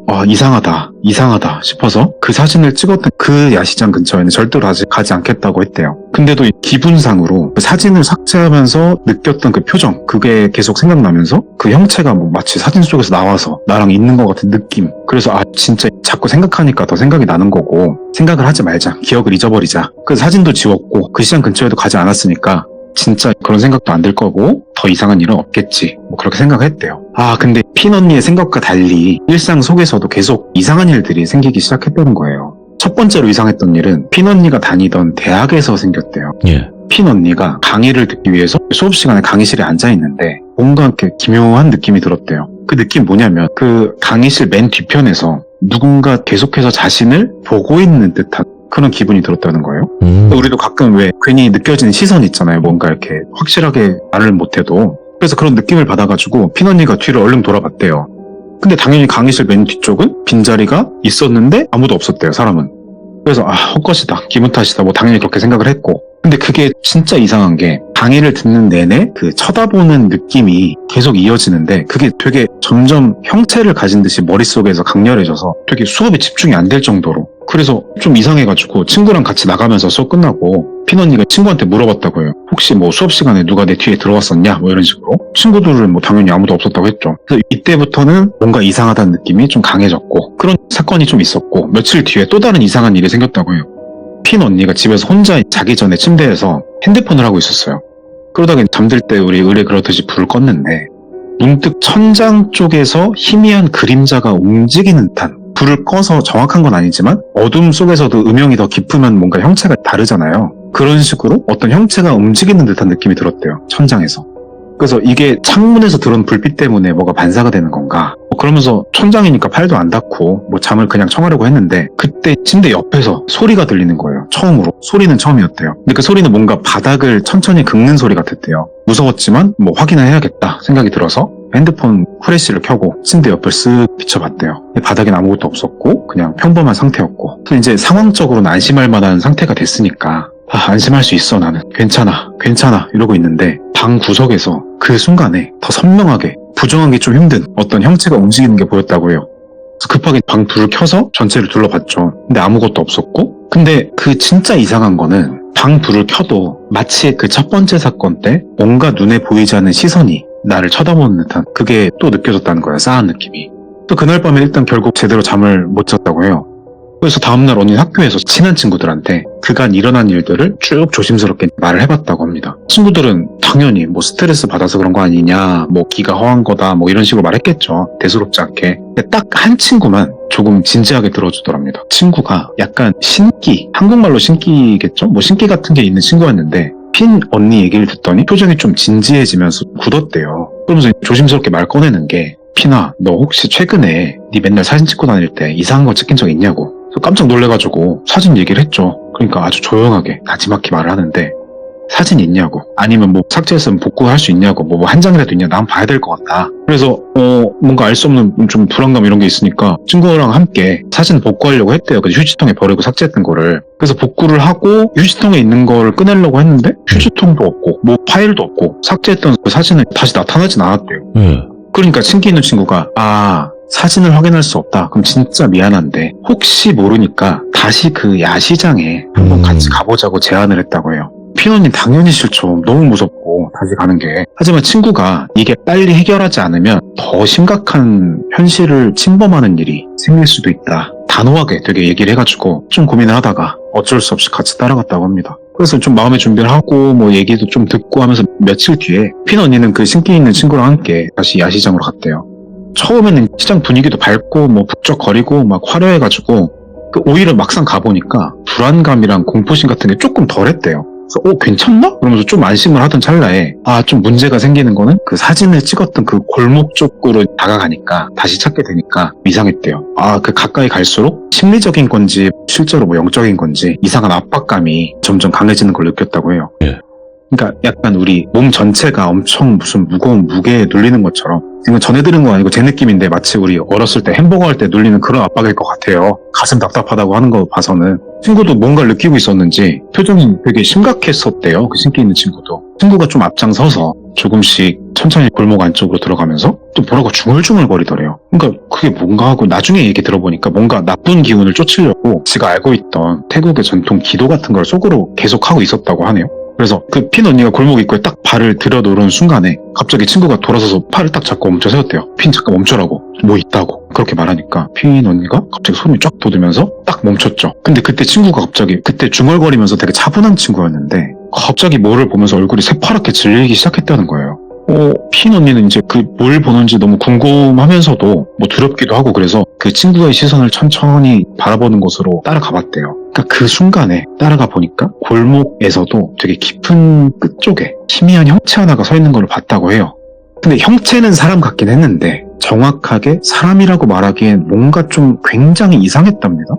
이상하다 싶어서 그 사진을 찍었던 그 야시장 근처에는 절대로 아직 가지 않겠다고 했대요. 근데도 기분상으로 그 사진을 삭제하면서 느꼈던 그 표정 그게 계속 생각나면서 그 형체가 뭐 마치 사진 속에서 나와서 나랑 있는 것 같은 느낌. 그래서 진짜 자꾸 생각하니까 더 생각이 나는 거고 생각을 하지 말자. 기억을 잊어버리자. 그래서 사진도 지웠고 그 시장 근처에도 가지 않았으니까 진짜 그런 생각도 안 들 거고 더 이상한 일은 없겠지 뭐 그렇게 생각했대요. 근데 핀 언니의 생각과 달리 일상 속에서도 계속 이상한 일들이 생기기 시작했다는 거예요. 첫 번째로 이상했던 일은 핀 언니가 다니던 대학에서 생겼대요. 예. 핀 언니가 강의를 듣기 위해서 수업 시간에 강의실에 앉아 있는데 뭔가 이렇게 기묘한 느낌이 들었대요. 그 느낌 뭐냐면 그 강의실 맨 뒤편에서 누군가 계속해서 자신을 보고 있는 듯한 그런 기분이 들었다는 거예요. 우리도 가끔 왜 괜히 느껴지는 시선 있잖아요. 뭔가 이렇게 확실하게 말을 못해도. 그래서 그런 느낌을 받아가지고 핀 언니가 뒤를 얼른 돌아봤대요. 근데 당연히 강의실 맨 뒤쪽은 빈자리가 있었는데 아무도 없었대요. 사람은. 그래서 헛것이다. 기분 탓이다. 뭐 당연히 그렇게 생각을 했고. 근데 그게 진짜 이상한 게 강의를 듣는 내내 그 쳐다보는 느낌이 계속 이어지는데 그게 되게 점점 형체를 가진 듯이 머릿속에서 강렬해져서 되게 수업에 집중이 안 될 정도로 그래서 좀 이상해가지고 친구랑 같이 나가면서 수업 끝나고 핀 언니가 친구한테 물어봤다고 해요. 혹시 뭐 수업 시간에 누가 내 뒤에 들어왔었냐? 뭐 이런 식으로. 친구들은 뭐 당연히 아무도 없었다고 했죠. 그래서 이때부터는 뭔가 이상하다는 느낌이 좀 강해졌고 그런 사건이 좀 있었고 며칠 뒤에 또 다른 이상한 일이 생겼다고 해요. 핀 언니가 집에서 혼자 자기 전에 침대에서 핸드폰을 하고 있었어요. 그러다가 잠들 때 우리 의뢰 그렇듯이 불을 껐는데 문득 천장 쪽에서 희미한 그림자가 움직이는 듯한 불을 꺼서 정확한 건 아니지만 어둠 속에서도 음영이 더 깊으면 뭔가 형체가 다르잖아요. 그런 식으로 어떤 형체가 움직이는 듯한 느낌이 들었대요. 천장에서. 그래서 이게 창문에서 들어온 불빛 때문에 뭐가 반사가 되는 건가 그러면서 천장이니까 팔도 안 닿고 뭐 잠을 그냥 청하려고 했는데 그때 침대 옆에서 소리가 들리는 거예요. 처음으로. 소리는 처음이었대요. 근데 그 소리는 뭔가 바닥을 천천히 긁는 소리 같았대요. 무서웠지만 뭐 확인을 해야겠다 생각이 들어서 핸드폰 후레쉬를 켜고 침대 옆을 쓱 비춰봤대요. 바닥엔 아무것도 없었고 그냥 평범한 상태였고 그래서 이제 상황적으로는 안심할 만한 상태가 됐으니까 안심할 수 있어 나는 괜찮아 이러고 있는데 방 구석에서 그 순간에 더 선명하게 부정하기 좀 힘든 어떤 형체가 움직이는 게 보였다고 해요. 그래서 급하게 방 불을 켜서 전체를 둘러봤죠. 근데 아무것도 없었고 근데 그 진짜 이상한 거는 방 불을 켜도 마치 그 첫 번째 사건 때 뭔가 눈에 보이지 않는 시선이 나를 쳐다보는 듯한 그게 또 느껴졌다는 거예요. 싸한 느낌이. 또 그날 밤에 일단 결국 제대로 잠을 못 잤다고 해요. 그래서 다음날 언니 학교에서 친한 친구들한테 그간 일어난 일들을 쭉 조심스럽게 말을 해봤다고 합니다. 친구들은 당연히 뭐 스트레스 받아서 그런 거 아니냐, 뭐 기가 허한 거다, 뭐 이런 식으로 말했겠죠. 대수롭지 않게. 근데 딱 한 친구만 조금 진지하게 들어주더랍니다. 친구가 약간 신기, 한국말로 신기겠죠? 뭐 신기 같은 게 있는 친구였는데 핀 언니 얘기를 듣더니 표정이 좀 진지해지면서 굳었대요. 그러면서 조심스럽게 말 꺼내는 게 피나 너 혹시 최근에 네 맨날 사진 찍고 다닐 때 이상한 거 찍힌 적 있냐고. 그래서 깜짝 놀래가지고 사진 얘기를 했죠. 그러니까 아주 조용하게 나지막히 말을 하는데 사진 있냐고, 아니면 뭐 삭제했으면 복구할 수 있냐고, 뭐 한 장이라도 있냐, 나 한번 봐야 될 것 같다. 그래서 뭔가 알 수 없는 좀 불안감 이런 게 있으니까 친구랑 함께 사진 복구하려고 했대요. 그 휴지통에 버리고 삭제했던 거를. 그래서 복구를 하고 휴지통에 있는 걸 꺼내려고 했는데 휴지통도 없고 뭐 파일도 없고 삭제했던 그 사진은 다시 나타나진 않았대요. 그러니까 친기 있는 친구가 사진을 확인할 수 없다. 그럼 진짜 미안한데 혹시 모르니까 다시 그 야시장에 한번 같이 가보자고 제안을 했다고 해요. 피노님 당연히 싫죠. 너무 무섭고 다시 가는 게. 하지만 친구가 이게 빨리 해결하지 않으면 더 심각한 현실을 침범하는 일이 생길 수도 있다. 단호하게 되게 얘기를 해가지고 좀 고민을 하다가 어쩔 수 없이 같이 따라갔다고 합니다. 그래서 좀 마음의 준비를 하고 뭐 얘기도 좀 듣고 하면서 며칠 뒤에 피노 언니는 그 신기 있는 친구랑 함께 다시 야시장으로 갔대요. 처음에는 시장 분위기도 밝고 뭐 북적거리고 막 화려해가지고 오히려 막상 가보니까 불안감이랑 공포심 같은 게 조금 덜했대요. 그래서 괜찮나? 그러면서 좀 안심을 하던 찰나에 좀 문제가 생기는 거는 그 사진을 찍었던 그 골목 쪽으로 다가가니까 다시 찾게 되니까 이상했대요. 그 가까이 갈수록 심리적인 건지 실제로 뭐 영적인 건지 이상한 압박감이 점점 강해지는 걸 느꼈다고 해요. 그러니까 약간 우리 몸 전체가 엄청 무슨 무거운 무게에 눌리는 것처럼, 이건 전해 들은 거 아니고 제 느낌인데 마치 우리 어렸을 때 햄버거 할 때 눌리는 그런 압박일 것 같아요. 가슴 답답하다고 하는 거 봐서는. 친구도 뭔가를 느끼고 있었는지 표정이 되게 심각했었대요. 그 신기 있는 친구도. 친구가 좀 앞장서서 조금씩 천천히 골목 안쪽으로 들어가면서 또 뭐라고 중얼중얼거리더래요. 그러니까 그게 뭔가 하고 나중에 얘기 들어보니까 뭔가 나쁜 기운을 쫓으려고 지가 알고 있던 태국의 전통 기도 같은 걸 속으로 계속하고 있었다고 하네요. 그래서 그 핀 언니가 골목 입구에 딱 발을 들여놓은 순간에 갑자기 친구가 돌아서서 팔을 딱 잡고 멈춰 세웠대요. 핀 잠깐 멈춰라고. 뭐 있다고. 그렇게 말하니까 핀 언니가 갑자기 손이 쫙 돋으면서 딱 멈췄죠. 근데 그때 친구가 갑자기 그때 중얼거리면서 되게 차분한 친구였는데 갑자기 뭐를 보면서 얼굴이 새파랗게 질리기 시작했다는 거예요. 핀 언니는 이제 그 뭘 보는지 너무 궁금하면서도 뭐 두렵기도 하고, 그래서 그 친구의 시선을 천천히 바라보는 곳으로 따라가 봤대요. 그러니까 그 순간에 따라가 보니까 골목에서도 되게 깊은 끝쪽에 희미한 형체 하나가 서 있는 걸 봤다고 해요. 근데 형체는 사람 같긴 했는데 정확하게 사람이라고 말하기엔 뭔가 좀 굉장히 이상했답니다.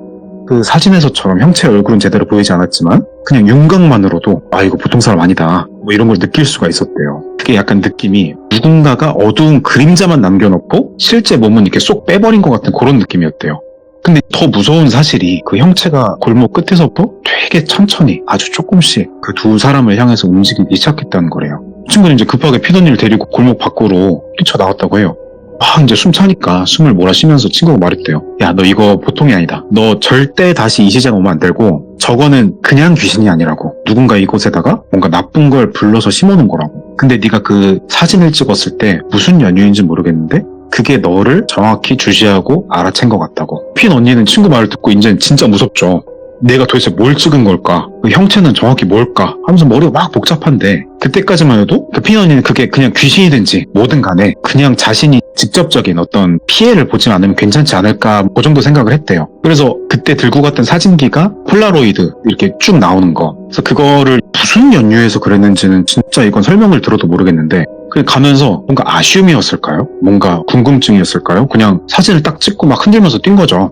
그 사진에서처럼 형체의 얼굴은 제대로 보이지 않았지만 그냥 윤곽만으로도 이거 보통 사람 아니다 뭐 이런 걸 느낄 수가 있었대요. 그게 약간 느낌이 누군가가 어두운 그림자만 남겨놓고 실제 몸은 이렇게 쏙 빼버린 것 같은 그런 느낌이었대요. 근데 더 무서운 사실이 그 형체가 골목 끝에서부터 되게 천천히 아주 조금씩 그 두 사람을 향해서 움직이기 시작했다는 거래요. 친구는 이제 급하게 피더니를 데리고 골목 밖으로 뛰쳐나왔다고 해요. 이제 숨 차니까 숨을 몰아쉬면서 친구가 말했대요. 야, 너 이거 보통이 아니다. 너 절대 다시 이 시장 오면 안 되고 저거는 그냥 귀신이 아니라고. 누군가 이곳에다가 뭔가 나쁜 걸 불러서 심어놓은 거라고. 근데 네가 그 사진을 찍었을 때 무슨 연유인지 모르겠는데 그게 너를 정확히 주시하고 알아챈 것 같다고. 핀 언니는 친구 말을 듣고 이제 진짜 무섭죠. 내가 도대체 뭘 찍은 걸까? 그 형체는 정확히 뭘까? 하면서 머리가 막 복잡한데 그때까지만 해도 그 핀 언니는 그게 그냥 귀신이든지 뭐든 간에 그냥 자신이 직접적인 어떤 피해를 보지 않으면 괜찮지 않을까 그 정도 생각을 했대요. 그래서 그때 들고 갔던 사진기가 폴라로이드 이렇게 쭉 나오는 거. 그래서 그거를 무슨 연유에서 그랬는지는 진짜 이건 설명을 들어도 모르겠는데 그냥 가면서 뭔가 아쉬움이었을까요? 뭔가 궁금증이었을까요? 그냥 사진을 딱 찍고 막 흔들면서 뛴 거죠.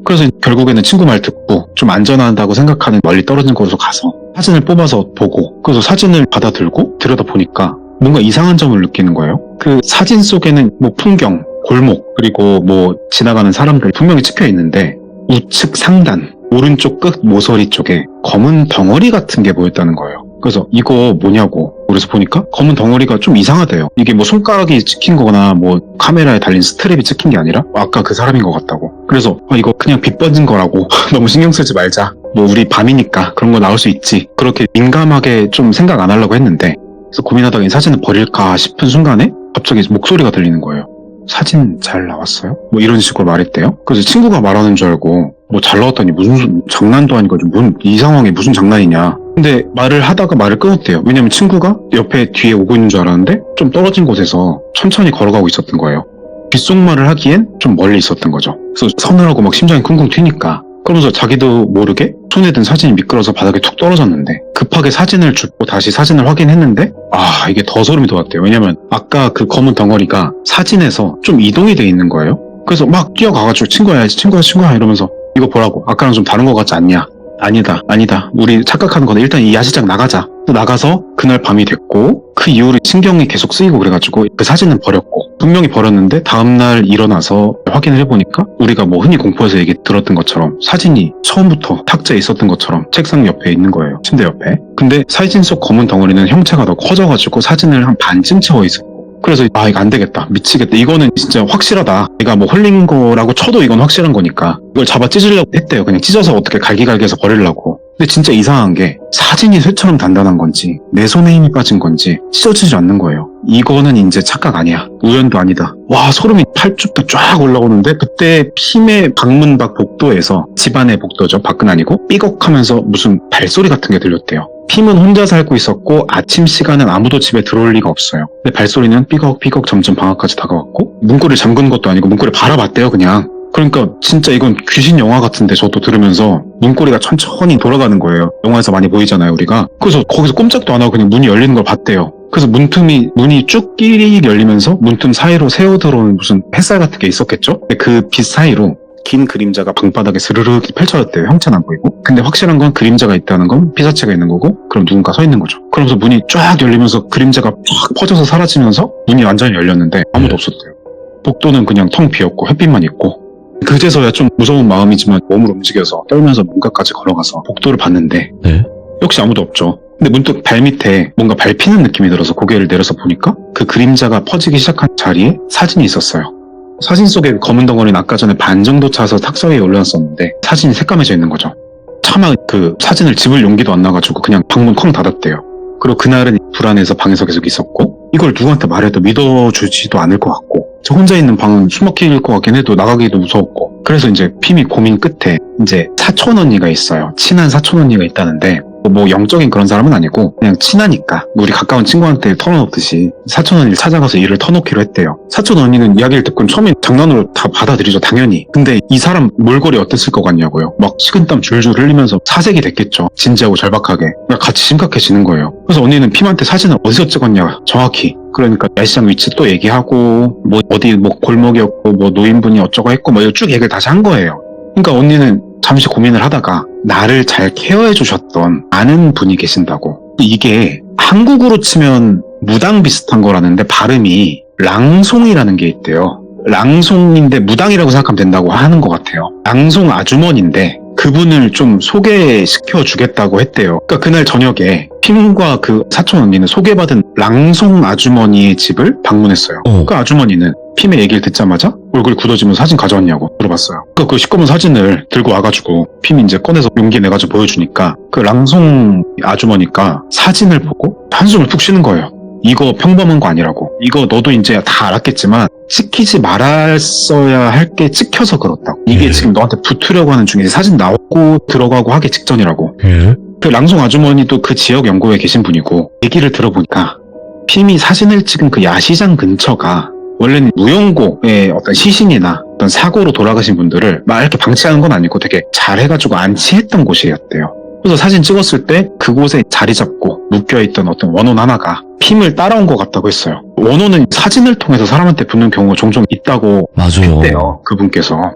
그래서 결국에는 친구 말 듣고 좀 안전하다고 생각하는 멀리 떨어진 곳으로 가서 사진을 뽑아서 보고, 그래서 사진을 받아 들고 들여다보니까 뭔가 이상한 점을 느끼는 거예요. 그 사진 속에는 뭐 풍경, 골목, 그리고 뭐 지나가는 사람들 분명히 찍혀 있는데 우측 상단 오른쪽 끝 모서리 쪽에 검은 덩어리 같은 게 보였다는 거예요. 그래서 이거 뭐냐고. 그래서 보니까 검은 덩어리가 좀 이상하대요. 이게 뭐 손가락이 찍힌 거나 뭐 카메라에 달린 스트랩이 찍힌 게 아니라 아까 그 사람인 것 같다고. 그래서 이거 그냥 빗 번진 거라고. 너무 신경 쓰지 말자. 뭐 우리 밤이니까 그런 거 나올 수 있지. 그렇게 민감하게 좀 생각 안 하려고 했는데, 그래서 고민하다가 이 사진을 버릴까 싶은 순간에 갑자기 목소리가 들리는 거예요. 사진 잘 나왔어요? 뭐 이런 식으로 말했대요. 그래서 친구가 말하는 줄 알고 뭐 잘 나왔다니 무슨 장난도 아니고 이 상황이 무슨 장난이냐. 근데 말을 하다가 말을 끊었대요. 왜냐면 친구가 옆에 뒤에 오고 있는 줄 알았는데 좀 떨어진 곳에서 천천히 걸어가고 있었던 거예요. 귓속말을 하기엔 좀 멀리 있었던 거죠. 그래서 서늘하고 막 심장이 쿵쿵 튀니까 그러면서 자기도 모르게 손에 든 사진이 미끄러져 바닥에 툭 떨어졌는데 급하게 사진을 줍고 다시 사진을 확인했는데 이게 더 소름이 돋았대요. 왜냐면 아까 그 검은 덩어리가 사진에서 좀 이동이 돼 있는 거예요. 그래서 막 뛰어가가지고 친구야 이러면서 이거 보라고. 아까랑 좀 다른 것 같지 않냐? 아니다. 우리 착각하는 거다. 일단 이 야시장 나가자. 나가서 그날 밤이 됐고 그 이후로 신경이 계속 쓰이고 그래가지고 그 사진은 버렸고 분명히 버렸는데 다음날 일어나서 확인을 해보니까 우리가 뭐 흔히 공포에서 얘기 들었던 것처럼 사진이 처음부터 탁자에 있었던 것처럼 책상 옆에 있는 거예요. 침대 옆에. 근데 사진 속 검은 덩어리는 형체가 더 커져가지고 사진을 한 반쯤 채워 있었고 그래서 이거 안 되겠다. 미치겠다. 이거는 진짜 확실하다. 내가 뭐 흘린 거라고 쳐도 이건 확실한 거니까 이걸 잡아 찢으려고 했대요. 그냥 찢어서 어떻게 갈기갈기해서 버리려고. 근데 진짜 이상한 게 사진이 쇠처럼 단단한 건지 내 손에 힘이 빠진 건지 찢어지지 않는 거예요. 이거는 이제 착각 아니야. 우연도 아니다. 와 소름이 팔뚝도 쫙 올라오는데 그때 핌의 방문 밖 복도에서 집안의 복도죠. 밖은 아니고 삐걱하면서 무슨 발소리 같은 게 들렸대요. 핌은 혼자 살고 있었고 아침 시간은 아무도 집에 들어올 리가 없어요. 근데 발소리는 삐걱삐걱 점점 방 앞까지 다가왔고 문고리를 잠근 것도 아니고 문고리를 바라봤대요 그냥. 그러니까 진짜 이건 귀신 영화 같은데 저도 들으면서 문고리가 천천히 돌아가는 거예요. 영화에서 많이 보이잖아요 우리가. 그래서 거기서 꼼짝도 안 하고 그냥 문이 열리는 걸 봤대요. 그래서 문이 쭉 끼릭 열리면서 문틈 사이로 새어 들어오는 무슨 햇살 같은 게 있었겠죠? 근데 그 빛 사이로 긴 그림자가 방바닥에 스르륵 펼쳐졌대요. 형체는 안 보이고. 근데 확실한 건 그림자가 있다는 건 피사체가 있는 거고 그럼 누군가 서 있는 거죠. 그러면서 문이 쫙 열리면서 그림자가 쫙 퍼져서 사라지면서 문이 완전히 열렸는데 아무도 없었대요. 복도는 그냥 텅 비었고 햇빛만 있고 그제서야 좀 무서운 마음이지만 몸을 움직여서 떨면서 문가까지 걸어가서 복도를 봤는데 역시 아무도 없죠. 근데 문득 발밑에 뭔가 밟히는 느낌이 들어서 고개를 내려서 보니까 그 그림자가 퍼지기 시작한 자리에 사진이 있었어요. 사진 속의 검은 덩어리는 아까 전에 반 정도 차서 탁사 위에 올려놨었는데 사진이 새까매져 있는 거죠. 차마 그 사진을 집을 용기도 안 나가지고 그냥 방문 쾅 닫았대요. 그리고 그날은 불안해서 방에서 계속 있었고 이걸 누구한테 말해도 믿어주지도 않을 것 같고 저 혼자 있는 방은 숨막힐 것 같긴 해도 나가기도 무서웠고 그래서 이제 핌이 고민 끝에 이제 사촌 언니가 있어요. 친한 사촌 언니가 있다는데 뭐 영적인 그런 사람은 아니고 그냥 친하니까 우리 가까운 친구한테 털어놓듯이 사촌 언니를 찾아가서 일을 터놓기로 했대요. 사촌 언니는 이야기를 듣고는 처음엔 장난으로 다 받아들이죠 당연히. 근데 이 사람 몰골이 어땠을 것 같냐고요. 막 식은땀 줄줄 흘리면서 사색이 됐겠죠. 진지하고 절박하게. 그러니까 같이 심각해지는 거예요. 그래서 언니는 핌한테 사진을 어디서 찍었냐 정확히. 그러니까 야시장 위치 또 얘기하고 뭐 어디 뭐 골목이었고 뭐 노인분이 어쩌고 했고 뭐 쭉 얘기를 다시 한 거예요. 그러니까 언니는 잠시 고민을 하다가 나를 잘 케어해 주셨던 아는 분이 계신다고. 이게 한국으로 치면 무당 비슷한 거라는데 발음이 랑송이라는 게 있대요. 랑송인데 무당이라고 생각하면 된다고 하는 것 같아요. 랑송 아주머니인데 그분을 좀 소개시켜 주겠다고 했대요. 그러니까 그날 저녁에 핌과 그 사촌 언니는 소개받은 랑송 아주머니의 집을 방문했어요. 그 아주머니는 핌의 얘기를 듣자마자 얼굴이 굳어지면서 사진 가져왔냐고 물어봤어요. 그러니까 그 시꺼먼 사진을 들고 와가지고 핌이 이제 꺼내서 용기 내가지고 보여주니까 그 랑송 아주머니가 사진을 보고 한숨을 푹 쉬는 거예요. 이거 평범한 거 아니라고. 이거 너도 이제 다 알았겠지만 찍히지 말았어야 할 게 찍혀서 그렇다고. 이게 지금 너한테 붙으려고 하는 중에 사진 나오고 들어가고 하기 직전이라고. 그 랑송 아주머니도 그 지역 연구에 계신 분이고 얘기를 들어보니까 핌이 사진을 찍은 그 야시장 근처가 원래는 무용고의 어떤 시신이나 어떤 사고로 돌아가신 분들을 막 이렇게 방치하는 건 아니고 되게 잘 해가지고 안치했던 곳이었대요. 그래서 사진 찍었을 때 그곳에 자리 잡고 묶여있던 어떤 원혼 하나가 핌을 따라온 것 같다고 했어요. 원혼은 사진을 통해서 사람한테 붙는 경우가 종종 있다고 맞아. 했대요. 그분께서.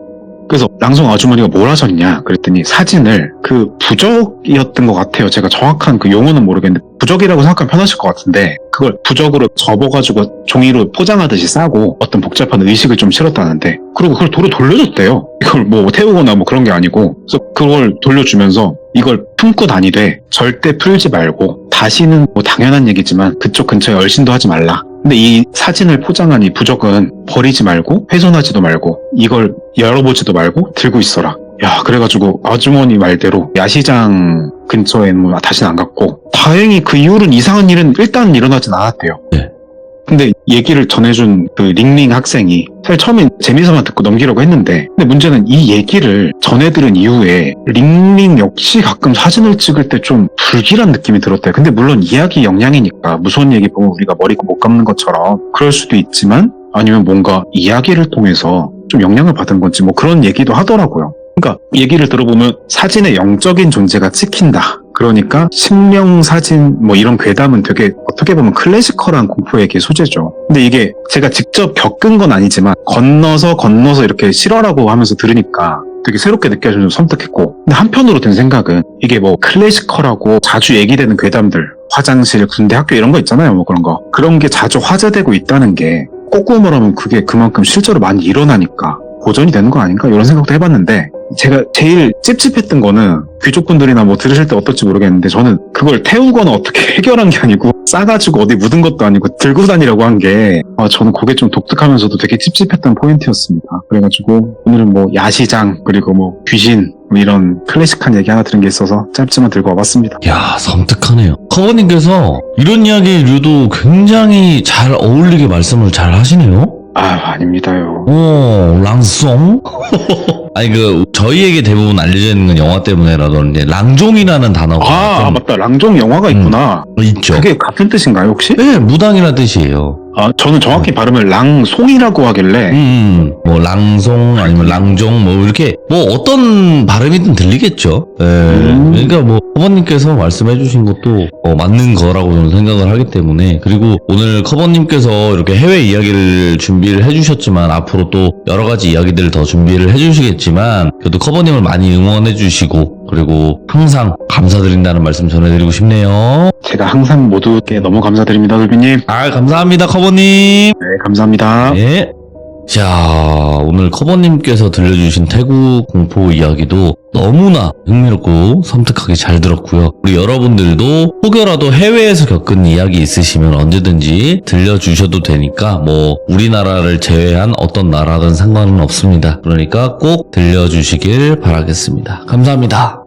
그래서 랑송 아주머니가 뭘 하셨냐 그랬더니 사진을 그 부적이었던 것 같아요. 제가 정확한 그 용어는 모르겠는데 부적이라고 생각하면 편하실 것 같은데 그걸 부적으로 접어가지고 종이로 포장하듯이 싸고 어떤 복잡한 의식을 좀 실었다는데 그리고 그걸 도로 돌려줬대요. 이걸 뭐 태우거나 뭐 그런 게 아니고 그래서 그걸 돌려주면서 이걸 품고 다니되 절대 풀지 말고 다시는 뭐 당연한 얘기지만 그쪽 근처에 얼씬도 하지 말라. 근데 이 사진을 포장한 이 부적은 버리지 말고 훼손하지도 말고 이걸 열어보지도 말고 들고 있어라. 야 그래가지고 아주머니 말대로 야시장 근처에는 뭐 다시는 안 갔고 다행히 그 이후로는 이상한 일은 일단 일어나진 않았대요. 근데 얘기를 전해준 그 링링 학생이 사실 처음엔 재미삼아 듣고 넘기려고 했는데 근데 문제는 이 얘기를 전해들은 이후에 링링 역시 가끔 사진을 찍을 때 좀 불길한 느낌이 들었대요. 근데 물론 이야기 역량이니까 무서운 얘기 보면 우리가 머리 못 감는 것처럼 그럴 수도 있지만 아니면 뭔가 이야기를 통해서 좀 영향을 받은 건지 뭐 그런 얘기도 하더라고요. 그러니까 얘기를 들어보면 사진의 영적인 존재가 찍힌다. 그러니까 식명 사진 뭐 이런 괴담은 되게 어떻게 보면 클래시컬한 공포 얘기의 소재죠. 근데 이게 제가 직접 겪은 건 아니지만 건너서 이렇게 실화라고 하면서 들으니까 되게 새롭게 느껴져서 섬뜩했고, 근데 한편으로 든 생각은 이게 뭐 클래시컬하고 자주 얘기되는 괴담들, 화장실, 군대, 학교 이런 거 있잖아요. 뭐 그런 게 자주 화제되고 있다는 게 거꾸로 말하면 그게 그만큼 실제로 많이 일어나니까 보존이 되는 거 아닌가 이런 생각도 해봤는데, 제가 제일 찝찝했던 거는 귀족분들이나 뭐 들으실 때 어떨지 모르겠는데 저는 그걸 태우거나 어떻게 해결한 게 아니고 싸가지고 어디 묻은 것도 아니고 들고 다니라고 한 게 저는 그게 좀 독특하면서도 되게 찝찝했던 포인트였습니다. 그래가지고 오늘은 뭐 야시장 그리고 뭐 귀신 뭐 이런 클래식한 얘기 하나 들은 게 있어서 짧지만 들고 와봤습니다. 야, 섬뜩하네요. 커버님께서 이런 이야기류도 굉장히 잘 어울리게 말씀을 잘 하시네요. 아닙니다요. 랑송? 아니, 저희에게 대부분 알려져 있는 영화 때문에라든지, 랑종이라는 단어가. 좀 맞다. 랑종 영화가 있구나. 있죠. 그게 같은 뜻인가요, 혹시? 네, 무당이라는 뜻이에요. 저는 정확히 발음을 랑송이라고 하길래. 뭐, 랑송, 아니면 랑종, 뭐, 이렇게, 뭐, 어떤 발음이든 들리겠죠. 그러니까 뭐, 커버님께서 말씀해주신 것도 맞는 거라고 저는 생각을 하기 때문에. 그리고 오늘 커버님께서 이렇게 해외 이야기를 준비를 해주셨지만, 앞으로 또 여러 가지 이야기들을 더 준비를 해주시겠지만, 그래도 커버님을 많이 응원해주시고, 그리고 항상 감사드린다는 말씀 전해드리고 싶네요. 제가 항상 모두께 너무 감사드립니다, 돌비님. 감사합니다, 커버님. 네, 감사합니다. 네. 자, 오늘 커버님께서 들려주신 태국 공포 이야기도 너무나 흥미롭고 섬뜩하게 잘 들었고요. 우리 여러분들도 혹여라도 해외에서 겪은 이야기 있으시면 언제든지 들려주셔도 되니까 뭐 우리나라를 제외한 어떤 나라든 상관은 없습니다. 그러니까 꼭 들려주시길 바라겠습니다. 감사합니다.